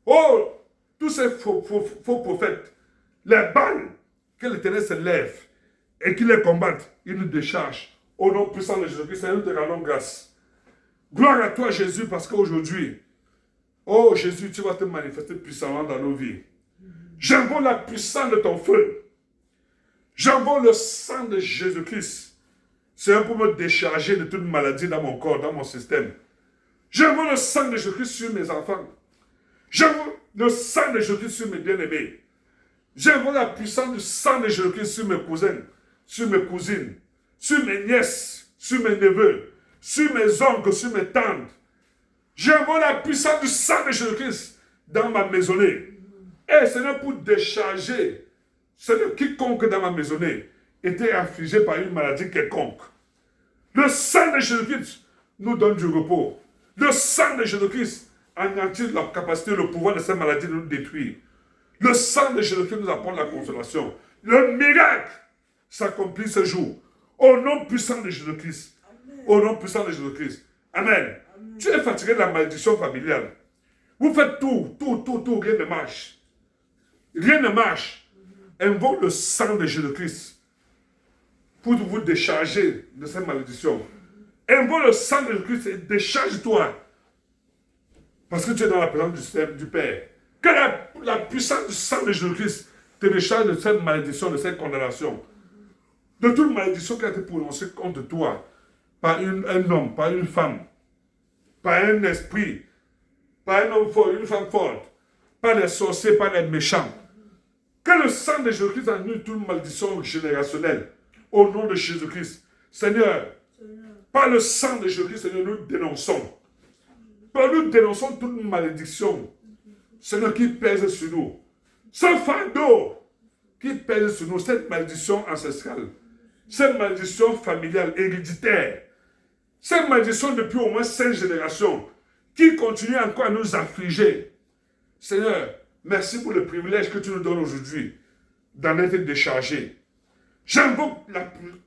Oh, tous ces faux prophètes. Les balles, que l'Éternel se lève et qu'il les combatte, il nous décharge. Au nom puissant de Jésus-Christ, Seigneur, nous te rendons grâce. Gloire à toi, Jésus, parce qu'aujourd'hui, oh Jésus, tu vas te manifester puissamment dans nos vies. J'envoie la puissance de ton feu. J'envoie le sang de Jésus-Christ. C'est pour me décharger de toute maladie dans mon corps, dans mon système. J'envoie le sang de Jésus-Christ sur mes enfants. J'envoie le sang de Jésus-Christ sur mes bien-aimés. J'envoie la puissance du sang de Jésus-Christ sur mes cousins, sur mes cousines, sur mes nièces, sur mes neveux, sur mes oncles, sur mes tantes. J'envoie la puissance du sang de Jésus-Christ dans ma maisonnée. Et ce n'est pour décharger. C'est quiconque dans ma maisonnée était affligé par une maladie quelconque. Le sang de Jésus-Christ nous donne du repos. Le sang de Jésus-Christ anéantit la capacité, le pouvoir de cette maladie de nous détruire. Le sang de Jésus-Christ nous apporte la consolation. Le miracle s'accomplit ce jour. Au nom puissant de Jésus-Christ. Au nom puissant de Jésus-Christ. Amen. Amen. Tu es fatigué de la malédiction familiale. Vous faites tout, rien ne marche. Rien ne marche. Invoque le sang de Jésus-Christ pour vous décharger de cette malédiction. Invoque le sang de Jésus-Christ et décharge-toi. Parce que tu es dans la présence du Père. Que la puissance du sang de Jésus-Christ te décharge de cette malédiction, de cette condamnation. De toute malédiction qui a été prononcée contre toi par un homme, par une femme, par un esprit, par un homme fort, une femme forte, par les sorciers, par les méchants. Que le sang de Jésus-Christ annule toute malédiction générationnelle. Au nom de Jésus-Christ. Seigneur, par le sang de Jésus-Christ, Seigneur, nous dénonçons. Nous dénonçons toute malédiction. Seigneur, qui pèse sur nous. Ce fardeau qui pèse sur nous, cette malédiction ancestrale, cette malédiction familiale, héréditaire, cette malédiction depuis au moins 5 générations, qui continue encore à nous affliger. Seigneur, merci pour le privilège que tu nous donnes aujourd'hui d'en être déchargé. J'invoque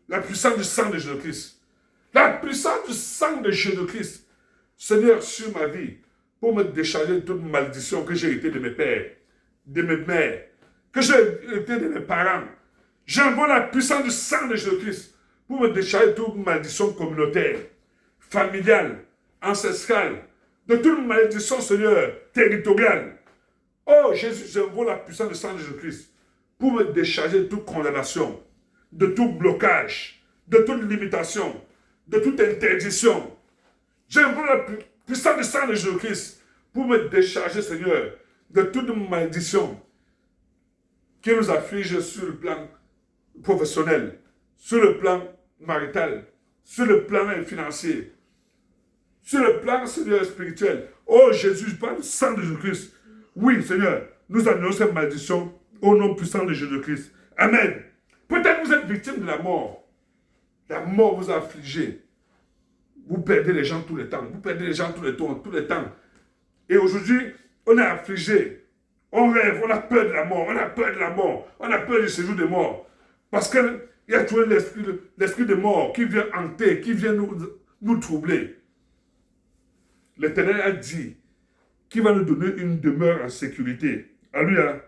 la puissance du sang de Jésus-Christ. La puissance du sang de Jésus-Christ, Seigneur, sur ma vie, pour me décharger de toute malédiction que j'ai héritée de mes pères, de mes mères, que j'ai héritée de mes parents. J'envoie la puissance du sang de Jésus-Christ pour me décharger de toute malédiction communautaire, familiale, ancestrale, de toute malédiction, Seigneur, territoriale. Oh Jésus, j'envoie la puissance du sang de Jésus-Christ pour me décharger de toute condamnation, de tout blocage, de toute limitation, de toute interdiction. J'envoie la puissance du sang de Jésus-Christ pour me décharger, Seigneur, de toute malédiction qui nous afflige sur le plan professionnel, sur le plan marital, sur le plan financier, sur le plan, Seigneur, spirituel. Oh Jésus, par le sang de Jésus-Christ, oui, Seigneur, nous annulons cette malédiction au nom puissant de Jésus-Christ. Amen. Peut-être vous êtes victime de la mort. La mort vous a affligé. Vous perdez les gens tout le temps. Vous perdez les gens tout le temps. Et aujourd'hui, on est affligé. On rêve, on a peur de la mort. On a peur de la mort. On a peur du séjour de mort. Parce qu'il y a toujours l'esprit de mort qui vient hanter, qui vient nous troubler. L'Éternel a dit qu'il va nous donner une demeure en sécurité. Alléluia.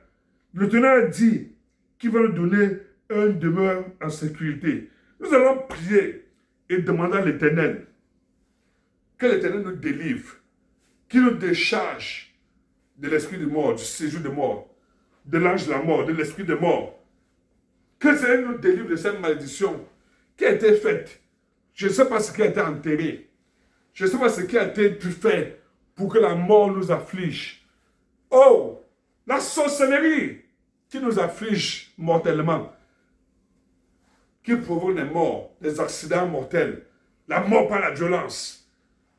L'Éternel a dit qu'il va nous donner une demeure en sécurité. Nous allons prier et demander à l'Éternel que l'Éternel nous délivre, qu'il nous décharge de l'esprit de mort, du séjour de mort, de l'ange de la mort, de l'esprit de mort. Que l'Éternel nous délivre de cette malédiction qui a été faite. Je ne sais pas ce qui a été enterré. Je ne sais pas ce qui a été fait pour que la mort nous afflige. Oh, la sorcellerie qui nous afflige mortellement, qui provoque des morts, des accidents mortels, la mort par la violence.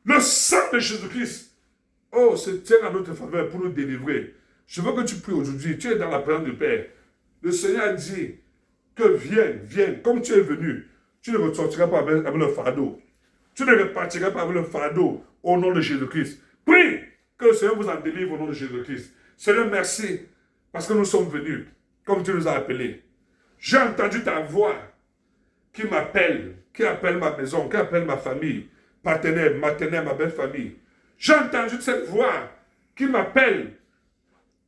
Le sang de Jésus-Christ, oh, se tient à notre faveur pour nous délivrer. Je veux que tu pries aujourd'hui. Tu es dans la présence du Père. Le Seigneur a dit que viens, comme tu es venu. Tu ne ressortiras pas avec le fardeau. Tu ne repartiras pas avec le fardeau au nom de Jésus-Christ. Prie que le Seigneur vous en délivre au nom de Jésus-Christ. Seigneur, merci parce que nous sommes venus comme tu nous as appelés. J'ai entendu ta voix qui m'appelle, qui appelle ma maison, qui appelle ma famille, partenaire, maternelle, ma belle famille. J'ai entendu cette voix qui m'appelle,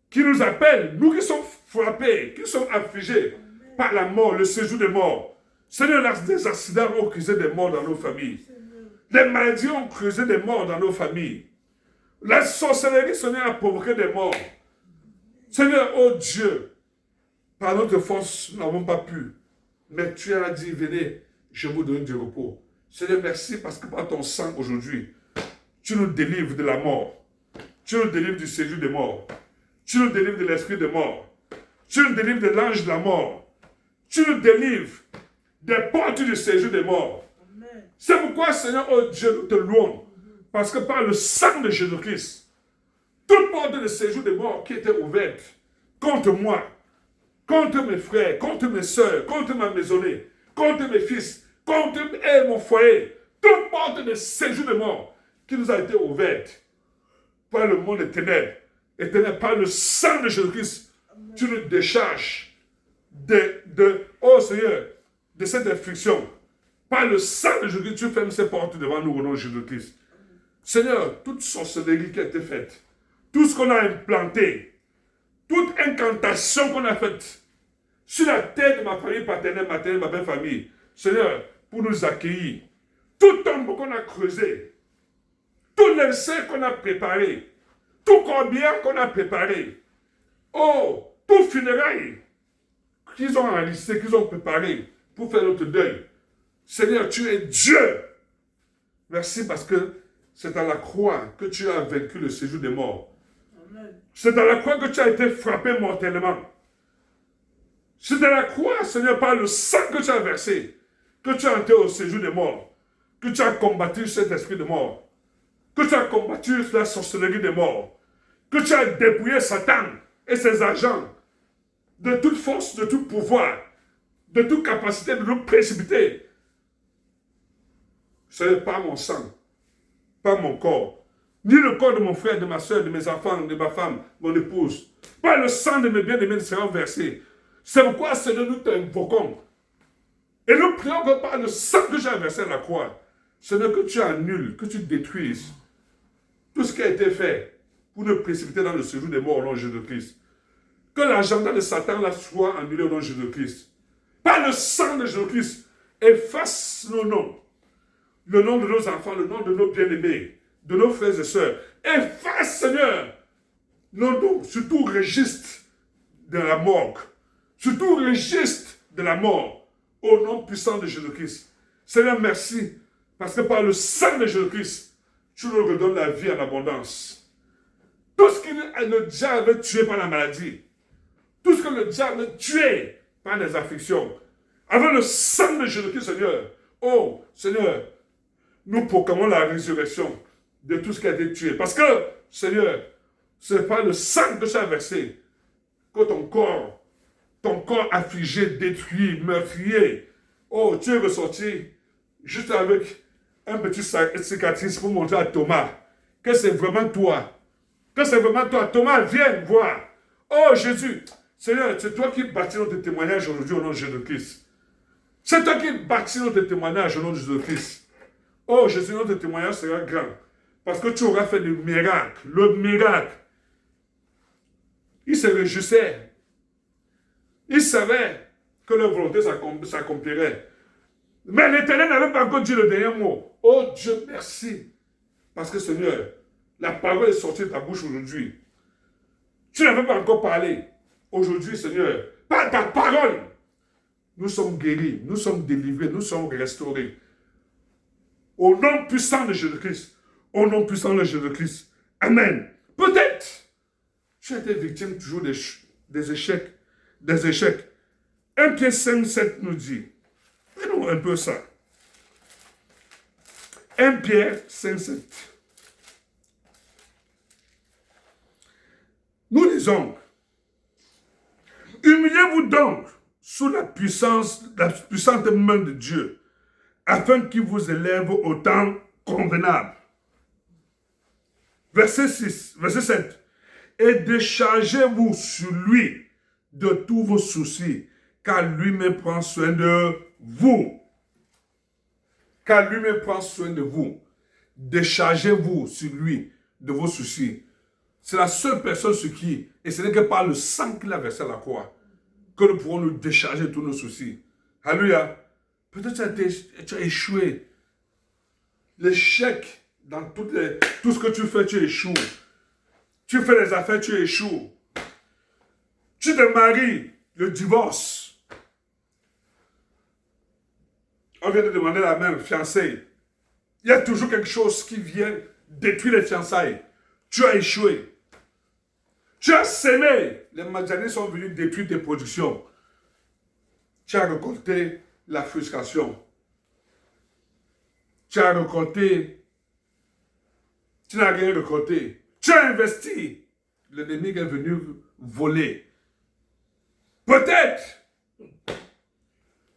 qui nous appelle, nous qui sommes frappés, qui sommes affligés par la mort, le séjour des morts. Seigneur, des accidents ont causé des morts dans nos familles. Les maladies ont creusé des morts dans nos familles. La sorcellerie, Seigneur, a provoqué des morts. Seigneur, oh Dieu, par notre force, nous n'avons pas pu. Mais tu as dit, venez, je vous donne du repos. Seigneur, merci parce que par ton sang aujourd'hui, tu nous délivres de la mort. Tu nous délivres du séjour des morts. Tu nous délivres de l'esprit de mort. Tu nous délivres de l'ange de la mort. Tu nous délivres des portes du séjour des morts. C'est pourquoi, Seigneur, oh Dieu, nous te louons. Parce que par le sang de Jésus-Christ, toute porte de séjour des morts qui était ouverte contre moi, contre mes frères, contre mes soeurs, contre ma maisonnée, contre mes fils, contre mon foyer, toute porte de séjour des morts qui nous a été ouverte par le monde des ténèbres, éternel, par le sang de Jésus-Christ, tu nous décharges oh Seigneur, de cette infliction. Par le sang de Jésus-Christ, tu fermes ces portes devant nous au nom de Jésus-Christ. Seigneur, toute sorcellerie qui a été faite, tout ce qu'on a implanté, toute incantation qu'on a faite sur la tête de ma famille paternelle, maternelle, ma belle famille, Seigneur, pour nous accueillir, tout tombe qu'on a creusé, tout l'essai qu'on a préparé, tout combien qu'on a préparé, oh, tout funérailles qu'ils ont enregistré, qu'ils ont préparé pour faire notre deuil. Seigneur, tu es Dieu. Merci parce que c'est à la croix que tu as vaincu le séjour des morts. C'est à la croix que tu as été frappé mortellement. C'est à la croix, Seigneur, par le sang que tu as versé, que tu as entré au séjour des morts, que tu as combattu cet esprit de mort, que tu as combattu la sorcellerie des morts, que tu as dépouillé Satan et ses agents de toute force, de tout pouvoir, de toute capacité de nous précipiter. Ce n'est pas mon sang, pas mon corps, ni le corps de mon frère, de ma soeur, de mes enfants, de ma femme, mon épouse. Pas le sang de mes bien-aimés ne sera versé. C'est pourquoi, Seigneur, nous t'invoquons. Et nous prions que par le sang que j'ai versé à la croix, Seigneur, que tu annules, que tu détruises tout ce qui a été fait pour nous précipiter dans le séjour des morts au nom de Jésus-Christ. Que l'agenda de Satan là soit annulé au nom de Jésus-Christ. Par le sang de Jésus-Christ, efface nos noms. Le nom de nos enfants, le nom de nos bien-aimés, de nos frères et sœurs. Efface, Seigneur, nos noms sur tout registre de la morgue, sur tout registre de la mort, au nom puissant de Jésus-Christ. Seigneur, merci, parce que par le sang de Jésus-Christ, tu nous redonnes la vie en abondance. Tout ce que le diable veut tuer par la maladie, tout ce que le diable veut tuer par les afflictions, avec le sang de Jésus-Christ, Seigneur, oh, Seigneur, nous proclamons la résurrection de tout ce qui a été tué. Parce que, Seigneur, ce n'est pas le sang que tu as versé que ton corps affligé, détruit, meurtrier, oh, tu es ressorti juste avec un petit cicatrice pour montrer à Thomas que c'est vraiment toi. Que c'est vraiment toi. Thomas, viens voir. Oh, Jésus, Seigneur, c'est toi qui bâtis notre témoignage aujourd'hui au nom de Jésus-Christ. C'est toi qui bâtis notre témoignage au nom de Jésus-Christ. Oh Jésus, notre témoignage sera grand. Parce que tu auras fait le miracle. Le miracle. Il se réjouissait. Il savait que leur volonté s'accomplirait. Mais l'Éternel n'avait pas encore dit le dernier mot. Oh Dieu, merci. Parce que Seigneur, la parole est sortie de ta bouche aujourd'hui. Tu n'avais pas encore parlé. Aujourd'hui, Seigneur, par ta parole, nous sommes guéris, nous sommes délivrés, nous sommes restaurés. Au nom puissant de Jésus-Christ. Au nom puissant de Jésus-Christ. Amen. Peut-être tu as été victime toujours des échecs. Des échecs. 1 Pierre 5, 7 nous dit. Fais-nous un peu ça. 1 Pierre 5, 7. Nous lisons. Humiliez-vous donc sous la puissante main de Dieu, afin qu'il vous élève au temps convenable. Verset 6, verset 7. Et déchargez-vous sur lui de tous vos soucis, car lui-même prend soin de vous. Car lui-même prend soin de vous. Déchargez-vous sur lui de vos soucis. C'est la seule personne sur qui, et ce n'est que par le sang qu'il a versé à la croix, que nous pourrons nous décharger de tous nos soucis. Alléluia. Peut-être tu as échoué. L'échec dans tout ce que tu fais, tu échoues. Tu fais les affaires, tu échoues. Tu te maries, le divorce. On vient de demander la même fiancée. Il y a toujours quelque chose qui vient détruire les fiançailles. Tu as échoué. Tu as sémé. Les Madianites sont venus détruire tes productions. Tu as récolté la frustration. Tu as récolté. Tu n'as rien récolté. Tu as investi. L'ennemi est venu voler. Peut-être.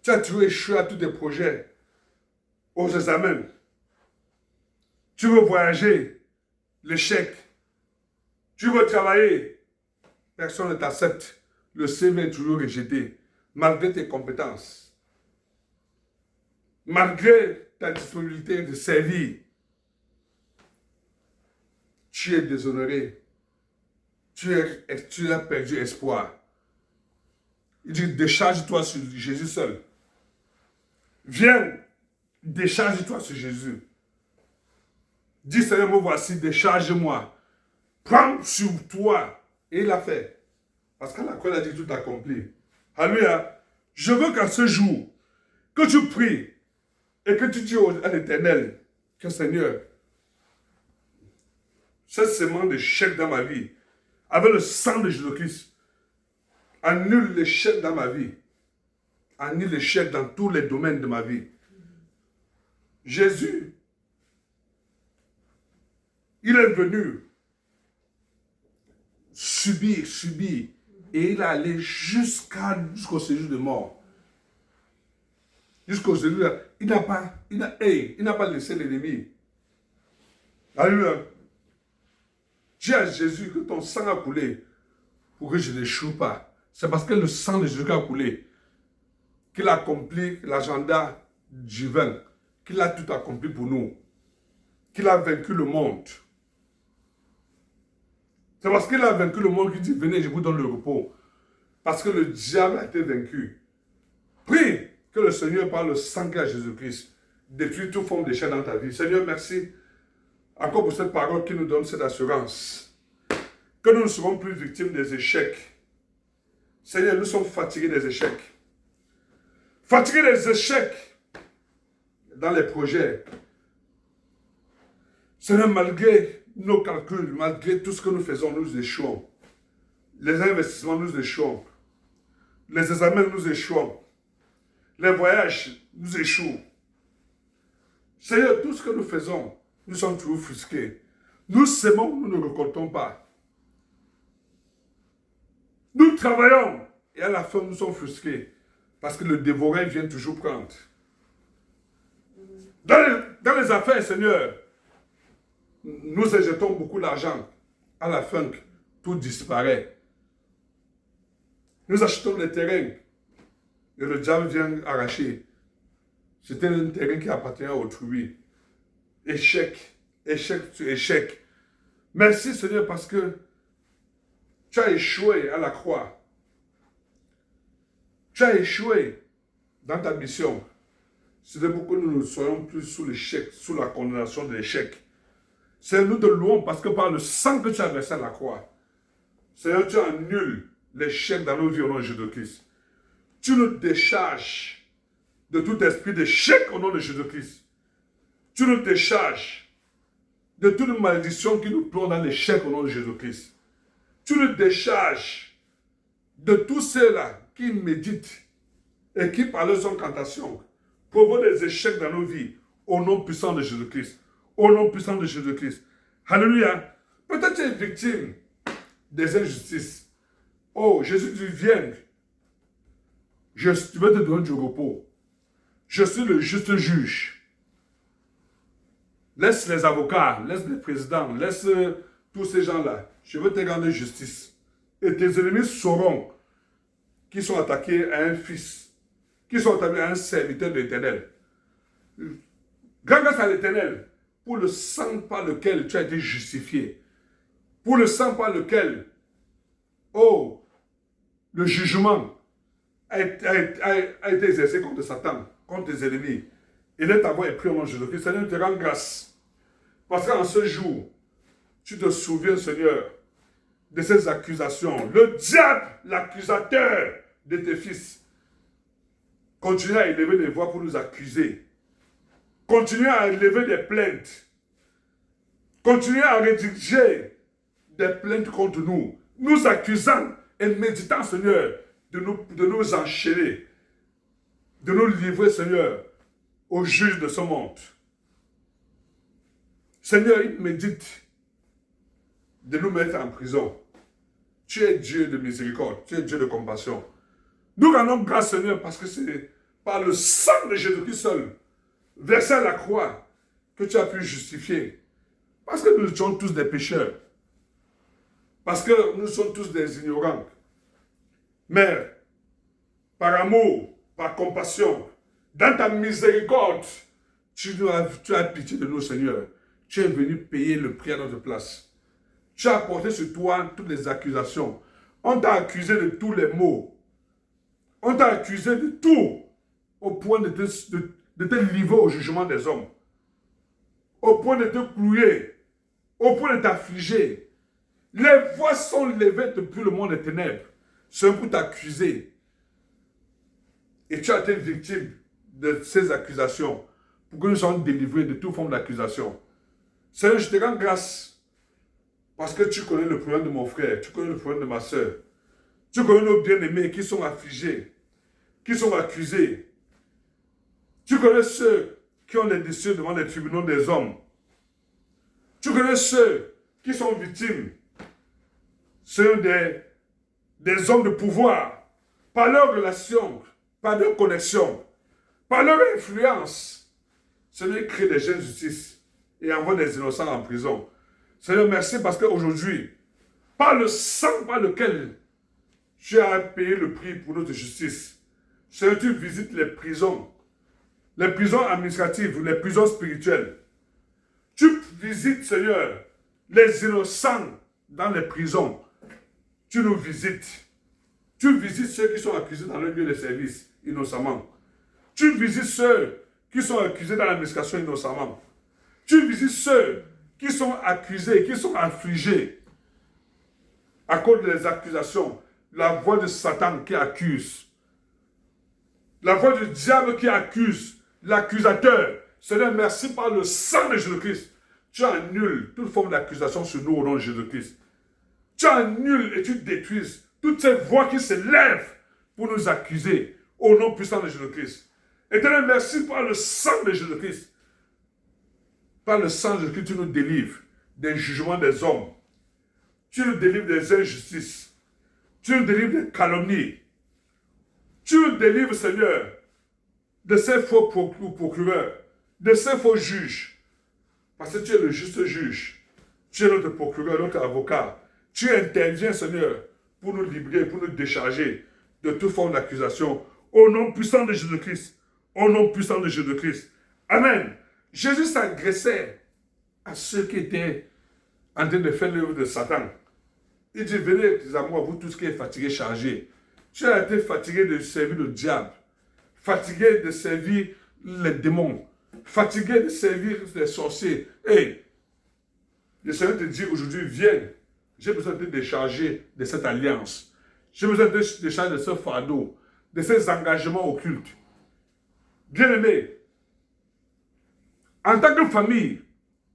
Tu as toujours échoué à tous tes projets. Aux examens. Tu veux voyager. L'échec. Tu veux travailler. Personne ne t'accepte. Le CV est toujours rejeté. Malgré tes compétences. Malgré ta disponibilité de servir. Tu es déshonoré. Tu as perdu espoir. Il dit, décharge-toi sur Jésus seul. Viens, décharge-toi sur Jésus. Dis, Seigneur, me voici, décharge-moi. Prends sur toi. Et il l'a fait. Parce qu'à la croix, il a dit tout accompli. Alléluia. Je veux qu'à ce jour, que tu pries et que tu dis à l'Éternel que Seigneur, cette semence d'échec dans ma vie, avec le sang de Jésus-Christ, annule l'échec dans ma vie. Annule l'échec dans tous les domaines de ma vie. Jésus, il est venu subir, et il est allé jusqu'au séjour de mort. Jusqu'au séjour, il n'a pas laissé l'ennemi. Alléluia. Dis à Jésus que ton sang a coulé pour que je n'échoue pas. C'est parce que le sang de Jésus a coulé qu'il a accompli l'agenda divin, qu'il a tout accompli pour nous, qu'il a vaincu le monde. C'est parce qu'il a vaincu le monde qu'il dit, venez, je vous donne le repos. Parce que le diable a été vaincu. Prie que le Seigneur, par le sang à Jésus-Christ, détruise toute forme d'échec dans ta vie. Seigneur, merci encore pour cette parole qui nous donne cette assurance. Que nous ne serons plus victimes des échecs. Seigneur, nous sommes fatigués des échecs. Fatigués des échecs dans les projets. Seigneur, malgré nos calculs, malgré tout ce que nous faisons, nous échouons. Les investissements, nous échouons. Les examens, nous échouons. Les voyages, nous échouent. Seigneur, tout ce que nous faisons, nous sommes toujours frustrés. Nous sémons, nous ne récoltons pas. Nous travaillons et à la fin, nous sommes frustrés parce que le dévoreur vient toujours prendre. Dans les affaires, Seigneur, nous injectons beaucoup d'argent. À la fin, tout disparaît. Nous achetons les terrains et le diable vient arracher. C'était un terrain qui appartenait à autrui. Échec, échec sur échec. Merci Seigneur parce que tu as échoué à la croix. Tu as échoué dans ta mission. C'est pour que nous ne soyons plus sous l'échec, sous la condamnation de l'échec. Seigneur, nous te louons parce que par le sang que tu as versé à la croix, Seigneur, tu annules l'échec dans nos vies au nom de Jésus-Christ. Tu nous décharges de tout esprit d'échec au nom de Jésus-Christ. Tu nous décharges de toute malédiction qui nous plonge dans l'échec au nom de Jésus-Christ. Tu nous décharges de tous ceux-là qui méditent et qui, par leurs incantations, provoquent des échecs dans nos vies au nom puissant de Jésus-Christ. Au nom puissant de Jésus-Christ. Alléluia. Peut-être tu es victime des injustices. Oh, Jésus dit, viens. Je vais te donner du repos. Je suis le juste juge. Laisse les avocats, laisse les présidents, laisse tous ces gens-là. Je veux te rendre justice. Et tes ennemis sauront qu'ils sont attaqués à un fils, qu'ils sont attaqués à un serviteur de l'Éternel. Grâce à l'Éternel, pour le sang par lequel tu as été justifié, pour le sang par lequel, oh, le jugement a été exercé contre Satan, contre tes ennemis. élève ta voix et prie au nom de Jésus-Christ. Seigneur, te rends grâce. Parce qu'en ce jour, tu te souviens, Seigneur, de ces accusations. Le diable, l'accusateur de tes fils, continue à élever des voix pour nous accuser. Continue à élever des plaintes. Continue à rédiger des plaintes contre nous. Nous accusant et méditant, Seigneur, de nous enchaîner. De nous livrer, Seigneur, au juge de ce monde. Seigneur, il médite de nous mettre en prison. Tu es Dieu de miséricorde, tu es Dieu de compassion. Nous rendons grâce, Seigneur, parce que c'est par le sang de Jésus-Christ seul, versé à la croix, que tu as pu justifier. Parce que nous sommes tous des pécheurs. Parce que nous sommes tous des ignorants. Mais, par amour, par compassion, dans ta miséricorde, tu as pitié de nous, Seigneur. Tu es venu payer le prix à notre place. Tu as porté sur toi toutes les accusations. On t'a accusé de tous les maux. On t'a accusé de tout, au point de te livrer au jugement des hommes. Au point de te clouer. Au point de t'affliger. Les voix sont levées depuis le monde des ténèbres. C'est pour t'accuser. Et tu as été victime de ces accusations. Pour que nous soyons délivrés de toute forme d'accusation. Seigneur, je te rends grâce. Parce que tu connais le problème de mon frère. Tu connais le problème de ma soeur. Tu connais nos bien-aimés qui sont affligés. Qui sont accusés. Tu connais ceux qui ont des décisions devant les tribunaux des hommes. Tu connais ceux qui sont victimes. Ceux des hommes de pouvoir. Par leur relation, par leur connexion, par leur influence. Seigneur, crée des injustices et envoie des innocents en prison. Seigneur, merci parce qu'aujourd'hui, par le sang par lequel tu as payé le prix pour notre justice, Seigneur, tu visites les prisons administratives, les prisons spirituelles. Tu visites, Seigneur, les innocents dans les prisons. Tu nous visites. Tu visites ceux qui sont accusés dans le lieu de service innocemment. Tu visites ceux qui sont accusés dans l'administration innocemment. Tu visites ceux qui sont accusés, qui sont affligés à cause des accusations. La voix de Satan qui accuse. La voix du diable qui accuse. L'accusateur. Seigneur, merci par le sang de Jésus-Christ. Tu annules toute forme d'accusation sur nous au nom de Jésus-Christ. Tu annules et tu détruis toutes ces voix qui se lèvent pour nous accuser au nom puissant de Jésus-Christ. Éternel, merci par le sang de Jésus-Christ. Par le sang de Jésus-Christ, tu nous délivres des jugements des hommes. Tu nous délivres des injustices. Tu nous délivres des calomnies. Tu nous délivres, Seigneur, de ces faux procureurs, de ces faux juges. Parce que tu es le juste juge. Tu es notre procureur, notre avocat. Tu interviens, Seigneur, pour nous libérer, pour nous décharger de toute forme d'accusation. Au nom puissant de Jésus-Christ. Au nom puissant de Jésus-Christ. Amen. Jésus s'agressait à ceux qui étaient en train de faire l'œuvre de Satan. Il dit, venez, les amours, vous tous qui êtes fatigués, chargés. Tu as été fatigué de servir le diable. Fatigué de servir les démons. Fatigué de servir les sorciers. Hey, le Seigneur te dit aujourd'hui, viens. J'ai besoin de te décharger de cette alliance. J'ai besoin de te décharger de ce fardeau, de ces engagements occultes. Bien-aimés, en tant que famille,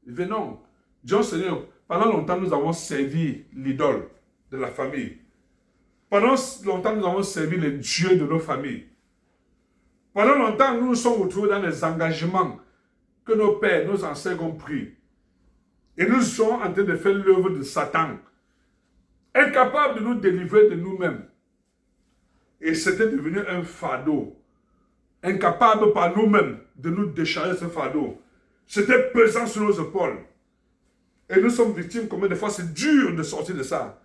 venons. Disons, Seigneur, pendant longtemps, nous avons servi l'idole de la famille. Pendant longtemps, nous avons servi les dieux de nos familles. Pendant longtemps, nous nous sommes retrouvés dans les engagements que nos pères, nos ancêtres ont pris. Et nous sommes en train de faire l'œuvre de Satan. Incapables de nous délivrer de nous-mêmes. Et c'était devenu un fardeau. Incapables par nous-mêmes de nous décharger ce fardeau. C'était pesant sur nos épaules. Et nous sommes victimes combien de fois c'est dur de sortir de ça.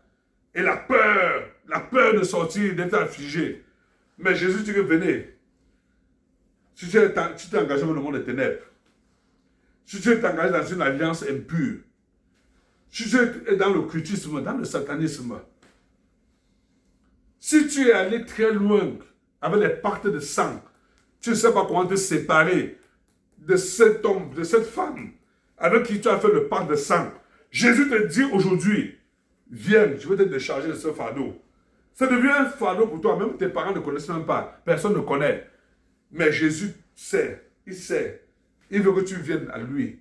Et la peur de sortir, d'être affligé. Mais Jésus dit que venez. Si tu t'es engagé dans le monde des ténèbres, si tu es engagé dans une alliance impure, si tu es dans l'occultisme, dans le satanisme, si tu es allé très loin avec les pactes de sang, tu ne sais pas comment te séparer de cet homme, de cette femme, avec qui tu as fait le pacte de sang. Jésus te dit aujourd'hui, viens, je vais te décharger de ce fardeau. Ça devient un fardeau pour toi, même tes parents ne connaissent même pas, personne ne connaît. Mais Jésus sait, il sait. Il veut que tu viennes à lui.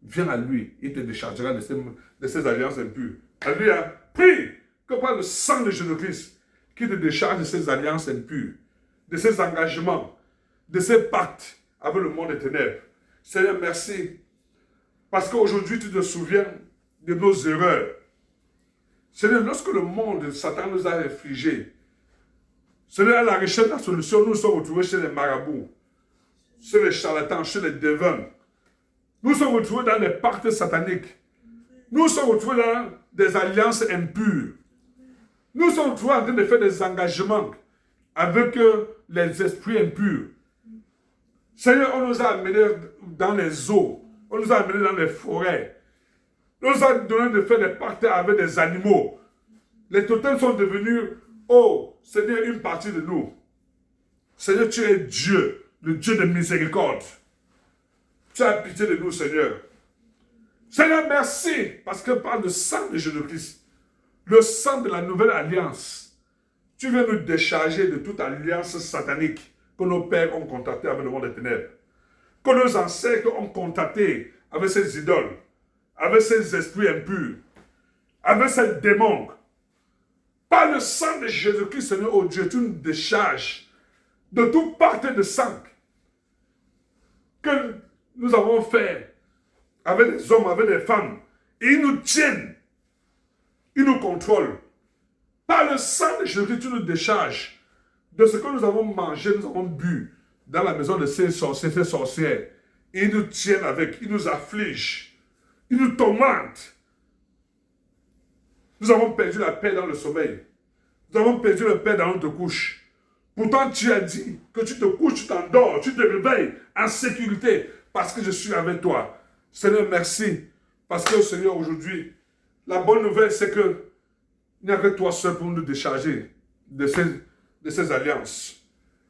Viens à lui, il te déchargera de ses alliances impures. Alléluia. Prie que par le sang de Jésus-Christ, qu'il te décharge de ses alliances impures, de ses engagements, de ses pactes avec le monde des ténèbres. Seigneur, merci. Parce qu'aujourd'hui, tu te souviens de nos erreurs. Seigneur, lorsque le monde, Satan nous a infligé, Seigneur, à la recherche de la solution, nous nous sommes retrouvés chez les marabouts, chez les charlatans, chez les devins. Nous nous sommes retrouvés dans des pactes sataniques. Nous nous sommes retrouvés dans des alliances impures. Nous sommes retrouvés en train de faire des engagements avec les esprits impurs. Seigneur, on nous a amenés dans les eaux. On nous a amenés dans les forêts. On nous a donné de faire des pactes avec des animaux. Les totems sont devenus, oh, Seigneur, une partie de nous. Seigneur, tu es Dieu, le Dieu de miséricorde. Tu as pitié de nous, Seigneur. Seigneur, merci, parce que par le sang de Jésus-Christ, le sang de la nouvelle alliance, tu viens nous décharger de toute alliance satanique que nos pères ont contactée avec le monde des ténèbres, que nos ancêtres ont contacté avec ces idoles, avec ces esprits impurs, avec ces démons. Par le sang de Jésus-Christ, Seigneur, oh Dieu, tu nous décharges de tout pacte de sang que nous avons fait avec des hommes, avec des femmes. Et ils nous tiennent, ils nous contrôlent. Par le sang de Jésus-Christ, tu nous décharges de ce que nous avons mangé, nous avons bu dans la maison de ces sorciers, ces sorcières. Et ils nous tiennent avec, ils nous affligent, ils nous tourmentent. Nous avons perdu la paix dans le sommeil. Nous avons perdu la paix dans notre couche. Pourtant, tu as dit que tu te couches, tu t'endors, tu te réveilles en sécurité parce que je suis avec toi. Seigneur, merci. Parce que, Seigneur, aujourd'hui, la bonne nouvelle, c'est que il n'y a que toi seul pour nous décharger de ces alliances.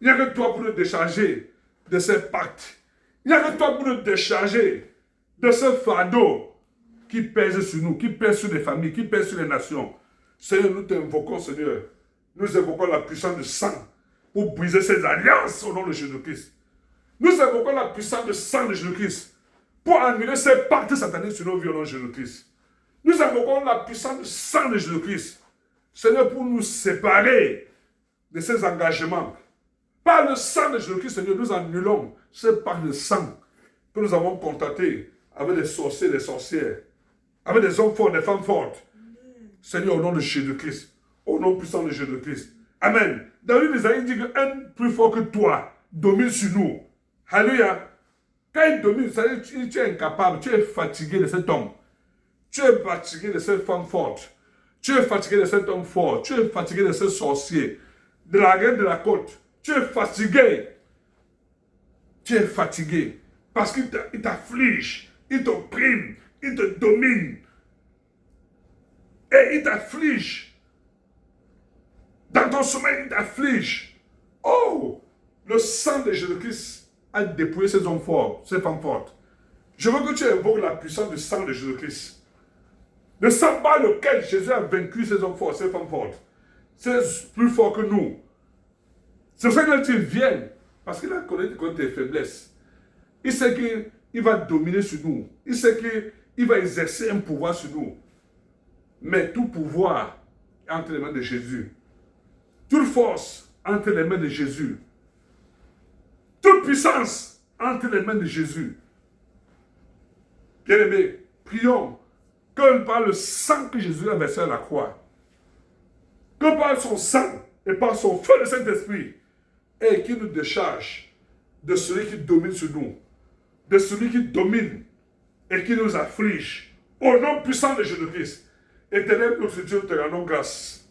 Il n'y a que toi pour nous décharger de ces pactes. Il n'y a que toi pour nous décharger de ce fardeau qui pèse sur nous, qui pèse sur les familles, qui pèse sur les nations. Seigneur, nous t'invoquons, Seigneur. Nous invoquons la puissance du sang pour briser ces alliances au nom de Jésus-Christ. Nous invoquons la puissance du sang de Jésus-Christ pour annuler ces pactes sataniques sur nos vies au nom de Jésus-Christ. Nous invoquons la puissance du sang de Jésus-Christ, Seigneur, pour nous séparer de ces engagements. Par le sang de Jésus-Christ, Seigneur, nous annulons ce pacte de sang que nous avons contacté avec des sorciers, des sorcières, avec des hommes forts, des femmes fortes. Seigneur, au nom de Jésus-Christ, au nom puissant de Jésus-Christ. Amen. Dans l'une des Isaïe, il dit qu'un plus fort que toi domine sur nous. Alléluia. Quand il domine, ça veut dire que tu es incapable, tu es fatigué de cet homme. Tu es fatigué de cette femme forte. Tu es fatigué de cet homme fort. Tu es fatigué de ce sorcier. De la reine de la côte. Tu es fatigué. Tu es fatigué. Parce qu'il t'afflige. Il t'opprime. Il te domine. Et il t'afflige. Dans ton sommeil, il t'afflige. Oh! Le sang de Jésus-Christ a dépouillé ces hommes forts, ces femmes fortes. Je veux que tu invoques la puissance du sang de Jésus-Christ. Le sang par lequel Jésus a vaincu ces hommes forts, ces femmes fortes. C'est plus fort que nous. C'est pour ça qu'il vient. Parce qu'il a connu tes faiblesses. Il sait qu'il va dominer sur nous. Il sait qu'il va exercer un pouvoir sur nous. Mais tout pouvoir est entre les mains de Jésus. Toute force entre les mains de Jésus. Toute puissance entre les mains de Jésus. Bien-aimés, prions que par le sang que Jésus a versé à la croix, que par son sang et par son feu de Saint-Esprit, et qu'il nous décharge de celui qui domine sur nous, de celui qui domine et qui nous afflige, au nom puissant de Jésus-Christ. Éternel notre Dieu, te rendons grâce.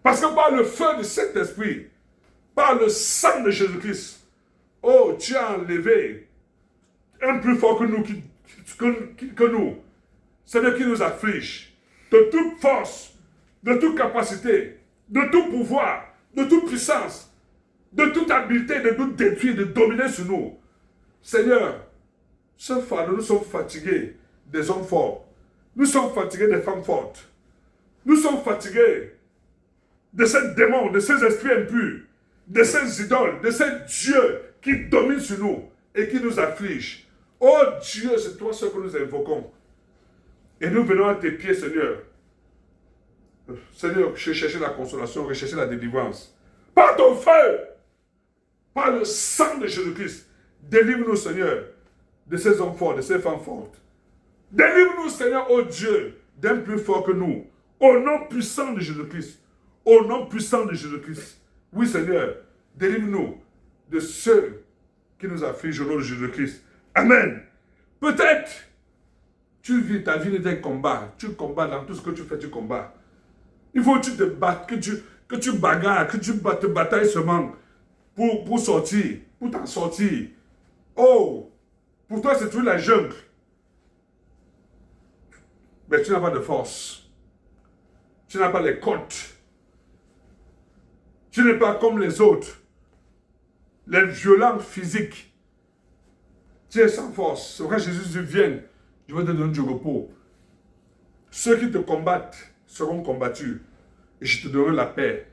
Parce que par le feu de Saint-Esprit, par le sang de Jésus-Christ, oh, tu as enlevé un plus fort que nous, que nous. C'est lui qui nous afflige de toute force, de toute capacité, de tout pouvoir, de toute puissance, de toute habileté, de tout détruire, de dominer sur nous. Seigneur, ce fardeau, nous sommes fatigués des hommes forts. Nous sommes fatigués des femmes fortes. Nous sommes fatigués de ces démons, de ces esprits impurs, de ces idoles, de ces dieux qui dominent sur nous et qui nous affligent. Oh Dieu, c'est toi seul que nous invoquons. Et nous venons à tes pieds, Seigneur. Seigneur, rechercher la consolation, rechercher la délivrance. Par ton feu, par le sang de Jésus-Christ, délivre-nous, Seigneur, de ces hommes forts, de ces femmes fortes. Délivre-nous, Seigneur, oh Dieu, d'un plus fort que nous. Au nom puissant de Jésus-Christ. Au nom puissant de Jésus-Christ. Oui, Seigneur, délivre-nous de ceux qui nous affligent au nom de Jésus-Christ. Amen. Peut-être, tu vis ta vie d'un combat. Tu combats dans tout ce que tu fais, tu combats. Il faut que tu te battes, que tu bagarres, que tu te batailles seulement pour sortir, pour t'en sortir. Oh, pour toi, c'est toute la jungle. Mais tu n'as pas de force. Tu n'as pas les côtes. Tu n'es pas comme les autres. Les violents physiques. Tu es sans force. C'est vrai que Jésus dit, viens, je vais te donner du repos. Ceux qui te combattent seront combattus. Et je te donnerai la paix.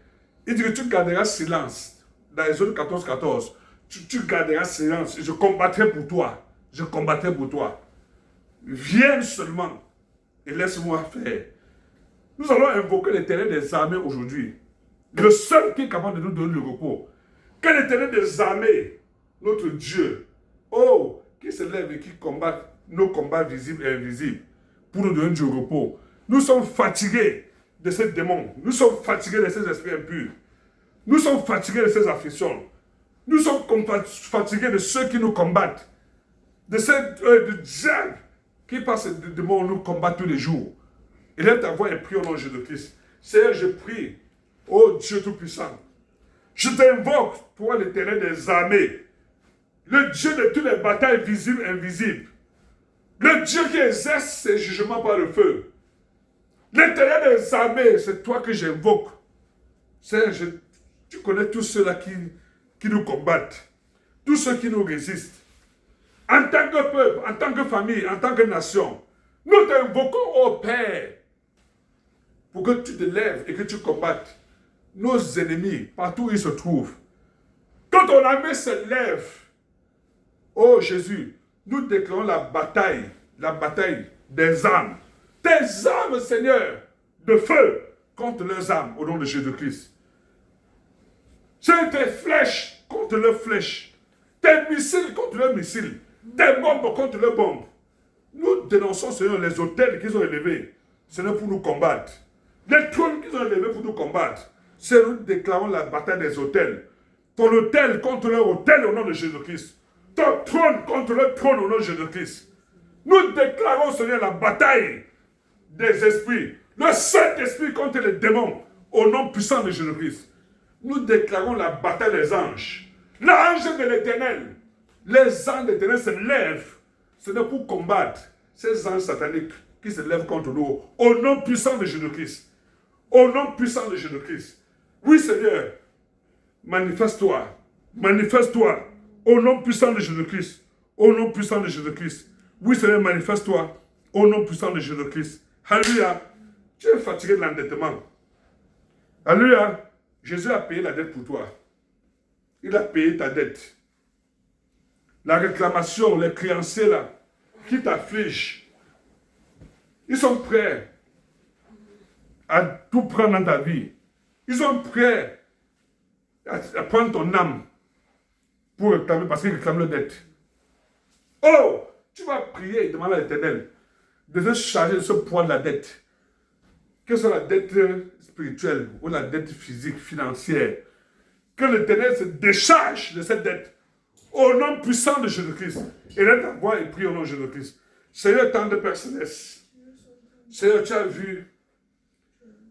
Il dit que tu garderas silence. Dans Exode 14, 14. Tu garderas silence. Et je combattrai pour toi. Je combattrai pour toi. Viens seulement. Et laisse-moi faire. Nous allons invoquer l'Éternel des armées aujourd'hui. Le seul qui est capable de nous donner le repos. Que l'Éternel des armées, notre Dieu, oh, qui se lève et qui combat nos combats visibles et invisibles pour nous donner du repos. Nous sommes fatigués de ces démons. Nous sommes fatigués de ces esprits impurs. Nous sommes fatigués de ces afflictions. Nous sommes fatigués de ceux qui nous combattent. De ces diables qui par ces démons nous combattent tous les jours. Élève ta voix et prie au nom de Jésus-Christ. Seigneur, je prie, ô Dieu Tout-Puissant, je t'invoque, toi l'Éternel des armées, le Dieu de toutes les batailles visibles et invisibles, le Dieu qui exerce ses jugements par le feu. L'Éternel des armées, c'est toi que j'invoque. Seigneur, tu connais tous ceux-là qui nous combattent, tous ceux qui nous résistent. En tant que peuple, en tant que famille, en tant que nation, nous t'invoquons, ô Père, pour que tu te lèves et que tu combattes nos ennemis partout où ils se trouvent. Quand ton armée se lève, ô Jésus, nous déclarons la bataille des âmes. Tes âmes, Seigneur, de feu contre leurs âmes au nom de Jésus-Christ. C'est tes flèches contre leurs flèches, tes missiles contre leurs missiles, tes bombes contre leurs bombes. Nous dénonçons, Seigneur, les autels qu'ils ont élevés, Seigneur, pour nous combattre. Les trônes qu'ils ont élevés pour nous combattre. Seigneur, nous déclarons la bataille des autels. Ton autel contre leur autel au nom de Jésus-Christ. Ton trône contre leur trône au nom de Jésus-Christ. Nous déclarons, Seigneur, la bataille des esprits. Le Saint-Esprit contre les démons au nom puissant de Jésus-Christ. Nous déclarons la bataille des anges. L'ange de l'Éternel. Les anges de l'Éternel se lèvent. C'est pour combattre ces anges sataniques qui se lèvent contre nous. Au nom puissant de Jésus-Christ. Au nom puissant de Jésus-Christ. Oui, Seigneur. Manifeste-toi. Manifeste-toi. Au nom puissant de Jésus-Christ. Au nom puissant de Jésus-Christ. Oui, Seigneur, manifeste-toi. Au nom puissant de Jésus-Christ. Alléluia. Tu es fatigué de l'endettement. Alléluia. Jésus a payé la dette pour toi. Il a payé ta dette. La réclamation, les créanciers là, qui t'affligent, ils sont prêts à tout prendre dans ta vie. Ils sont prêts à prendre ton âme pour réclamer, parce qu'ils réclament leur dette. Oh, tu vas prier et demander à l'Éternel de te charger de ce poids de la dette. Que ce soit la dette spirituelle ou la dette physique, financière. Que l'Éternel se décharge de cette dette. Au nom puissant de Jésus-Christ. Élève ta voix et prie au nom de Jésus-Christ. Seigneur, tant de personnes. Seigneur, tu as vu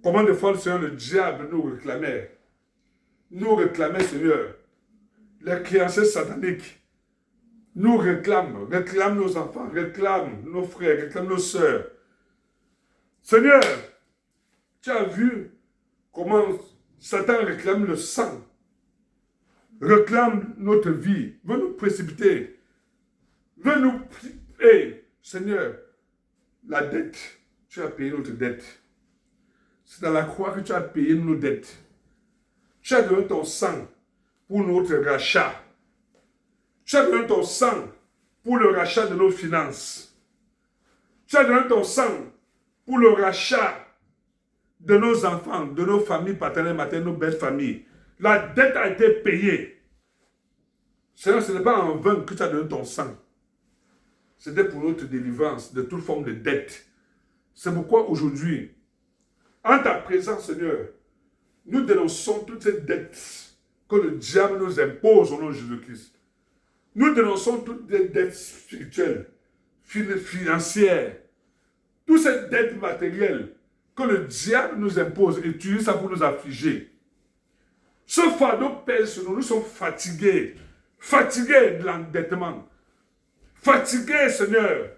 comment de fois, Seigneur, le diable nous réclamait. Nous réclamait, Seigneur. Les créanciers sataniques nous réclament nos enfants, réclament nos frères, réclament nos sœurs. Seigneur, tu as vu comment Satan réclame le sang, réclame notre vie, veut nous précipiter, veut nous Hey, Seigneur, la dette, tu as payé notre dette. C'est dans la croix que tu as payé nos dettes. Tu as donné ton sang pour notre rachat. Tu as donné ton sang pour le rachat de nos finances. Tu as donné ton sang pour le rachat de nos enfants, de nos familles paternelles, maternelles, nos belles familles. La dette a été payée. Seigneur, ce n'est pas en vain que tu as donné ton sang. C'était pour notre délivrance de toute forme de dette. C'est pourquoi aujourd'hui, en ta présence, Seigneur, nous dénonçons toutes ces dettes que le diable nous impose au nom de Jésus-Christ. Nous dénonçons toutes les dettes spirituelles, financières, toutes ces dettes matérielles que le diable nous impose et utilise ça pour nous affliger. Ce fardeau pèse sur nous, nous sommes fatigués, fatigués de l'endettement, fatigués, Seigneur,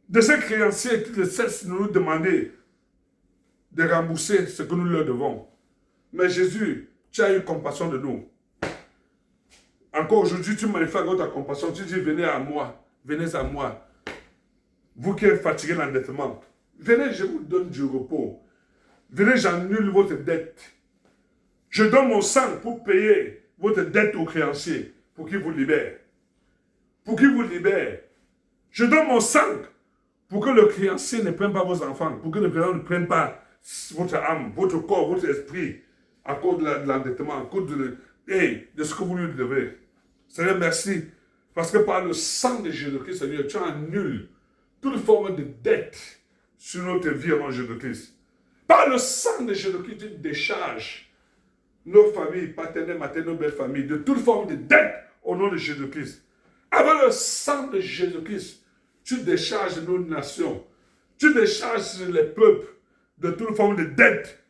de ces créanciers qui ne cessent de nous demander de rembourser ce que nous leur devons. Mais Jésus, tu as eu compassion de nous. Encore aujourd'hui, tu manifestes ta compassion. Tu dis, venez à moi, venez à moi. Vous qui êtes fatigués de l'endettement, venez, je vous donne du repos. Venez, j'annule votre dette. Je donne mon sang pour payer votre dette aux créanciers, pour qu'ils vous libèrent. Pour qu'ils vous libèrent. Je donne mon sang pour que le créancier ne prenne pas vos enfants, pour que le créancier ne prenne pas votre âme, votre corps, votre esprit, à cause de l'endettement, à cause de ce que vous lui devez. Seigneur, merci, parce que par le sang de Jésus-Christ, Seigneur, tu annules toute forme de dette sur notre vie au nom de Jésus-Christ. Par le sang de Jésus-Christ, tu décharges nos familles, paternelles, maternelles, nos belles familles, de toute forme de dette au nom de Jésus-Christ. Avec le sang de Jésus-Christ, tu décharges nos nations, tu décharges les peuples de toute forme de dette.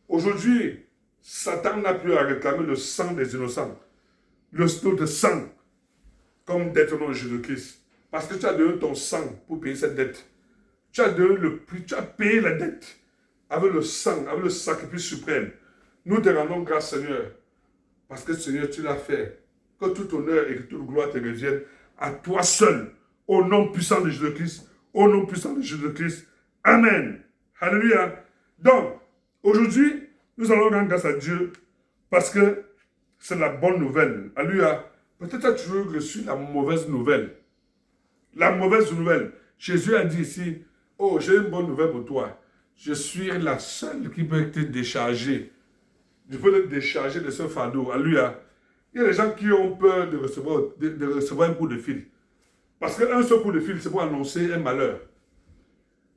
Aujourd'hui, Satan n'a plus à réclamer le sang des innocents, le sang comme dette au nom de Jésus-Christ. Parce que tu as donné ton sang pour payer cette dette. Tu as donné le prix, tu as payé la dette avec le sang, avec le sacrifice suprême. Nous te rendons grâce, Seigneur, parce que, Seigneur, tu l'as fait. Que tout honneur et que toute gloire te reviennent à toi seul, au nom puissant de Jésus-Christ, au nom puissant de Jésus-Christ. Amen. Alléluia. Donc, aujourd'hui, nous allons rendre grâce à Dieu parce que c'est la bonne nouvelle. Alléluia. Peut-être tu as toujours reçu la mauvaise nouvelle. La mauvaise nouvelle. Jésus a dit ici, oh, j'ai une bonne nouvelle pour toi. Je suis la seule qui peut te décharger. Je peux te décharger de ce fardeau. Alléluia. Il y a des gens qui ont peur de recevoir un coup de fil. Parce qu'un seul coup de fil, c'est pour annoncer un malheur.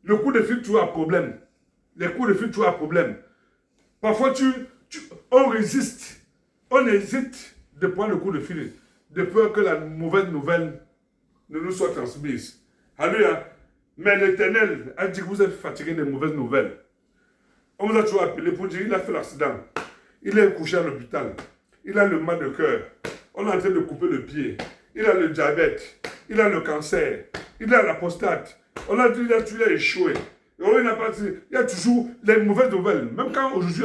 Le coup de fil, tu as un problème. Les coups de fil, tu as un problème. Parfois, on résiste. On hésite de prendre le coup de fil. De peur que la mauvaise nouvelle ne nous soit transmise. Alléluia. Mais l'Éternel a dit que vous êtes fatigué des mauvaises nouvelles. On vous a toujours appelé pour dire qu'il a fait l'accident. Il est couché à l'hôpital. Il a le mal de cœur. On est en train de couper le pied. Il a le diabète. Il a le cancer. Il a la prostate. On a dit qu'il a échoué. Il y a toujours les mauvaises nouvelles. Même quand aujourd'hui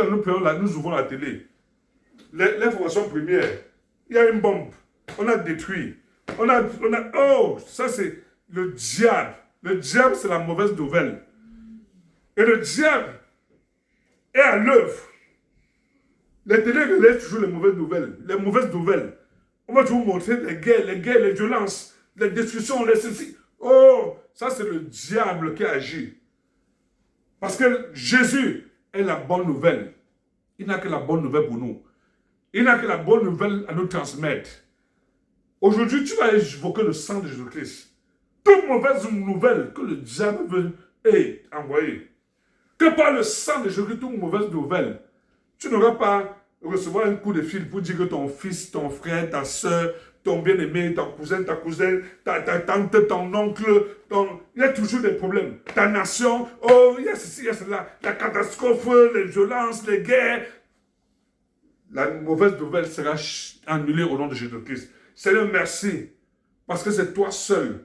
nous ouvrons la télé, l'information première, il y a une bombe. On a détruit. Oh, ça c'est le diable. Le diable, c'est la mauvaise nouvelle. Et le diable est à l'œuvre. Les télés relèvent toujours les mauvaises nouvelles. Les mauvaises nouvelles. On va toujours montrer les guerres, les violences, les destructions, les ceci. Oh, ça c'est le diable qui agit. Parce que Jésus est la bonne nouvelle. Il n'a que la bonne nouvelle pour nous. Il n'a que la bonne nouvelle à nous transmettre. Aujourd'hui, tu vas évoquer le sang de Jésus-Christ. Toute mauvaise nouvelle que le diable veut envoyer. Que par le sang de Jésus-Christ, toute mauvaise nouvelle, tu n'auras pas recevoir un coup de fil pour dire que ton fils, ton frère, ta soeur, ton bien-aimé, ton cousin, ta cousine, ta tante, ton oncle, il y a toujours des problèmes. Ta nation, oh, il y a ceci, il y a cela, la catastrophe, les violences, les guerres. La mauvaise nouvelle sera annulée au nom de Jésus-Christ. Seigneur, merci, parce que c'est toi seul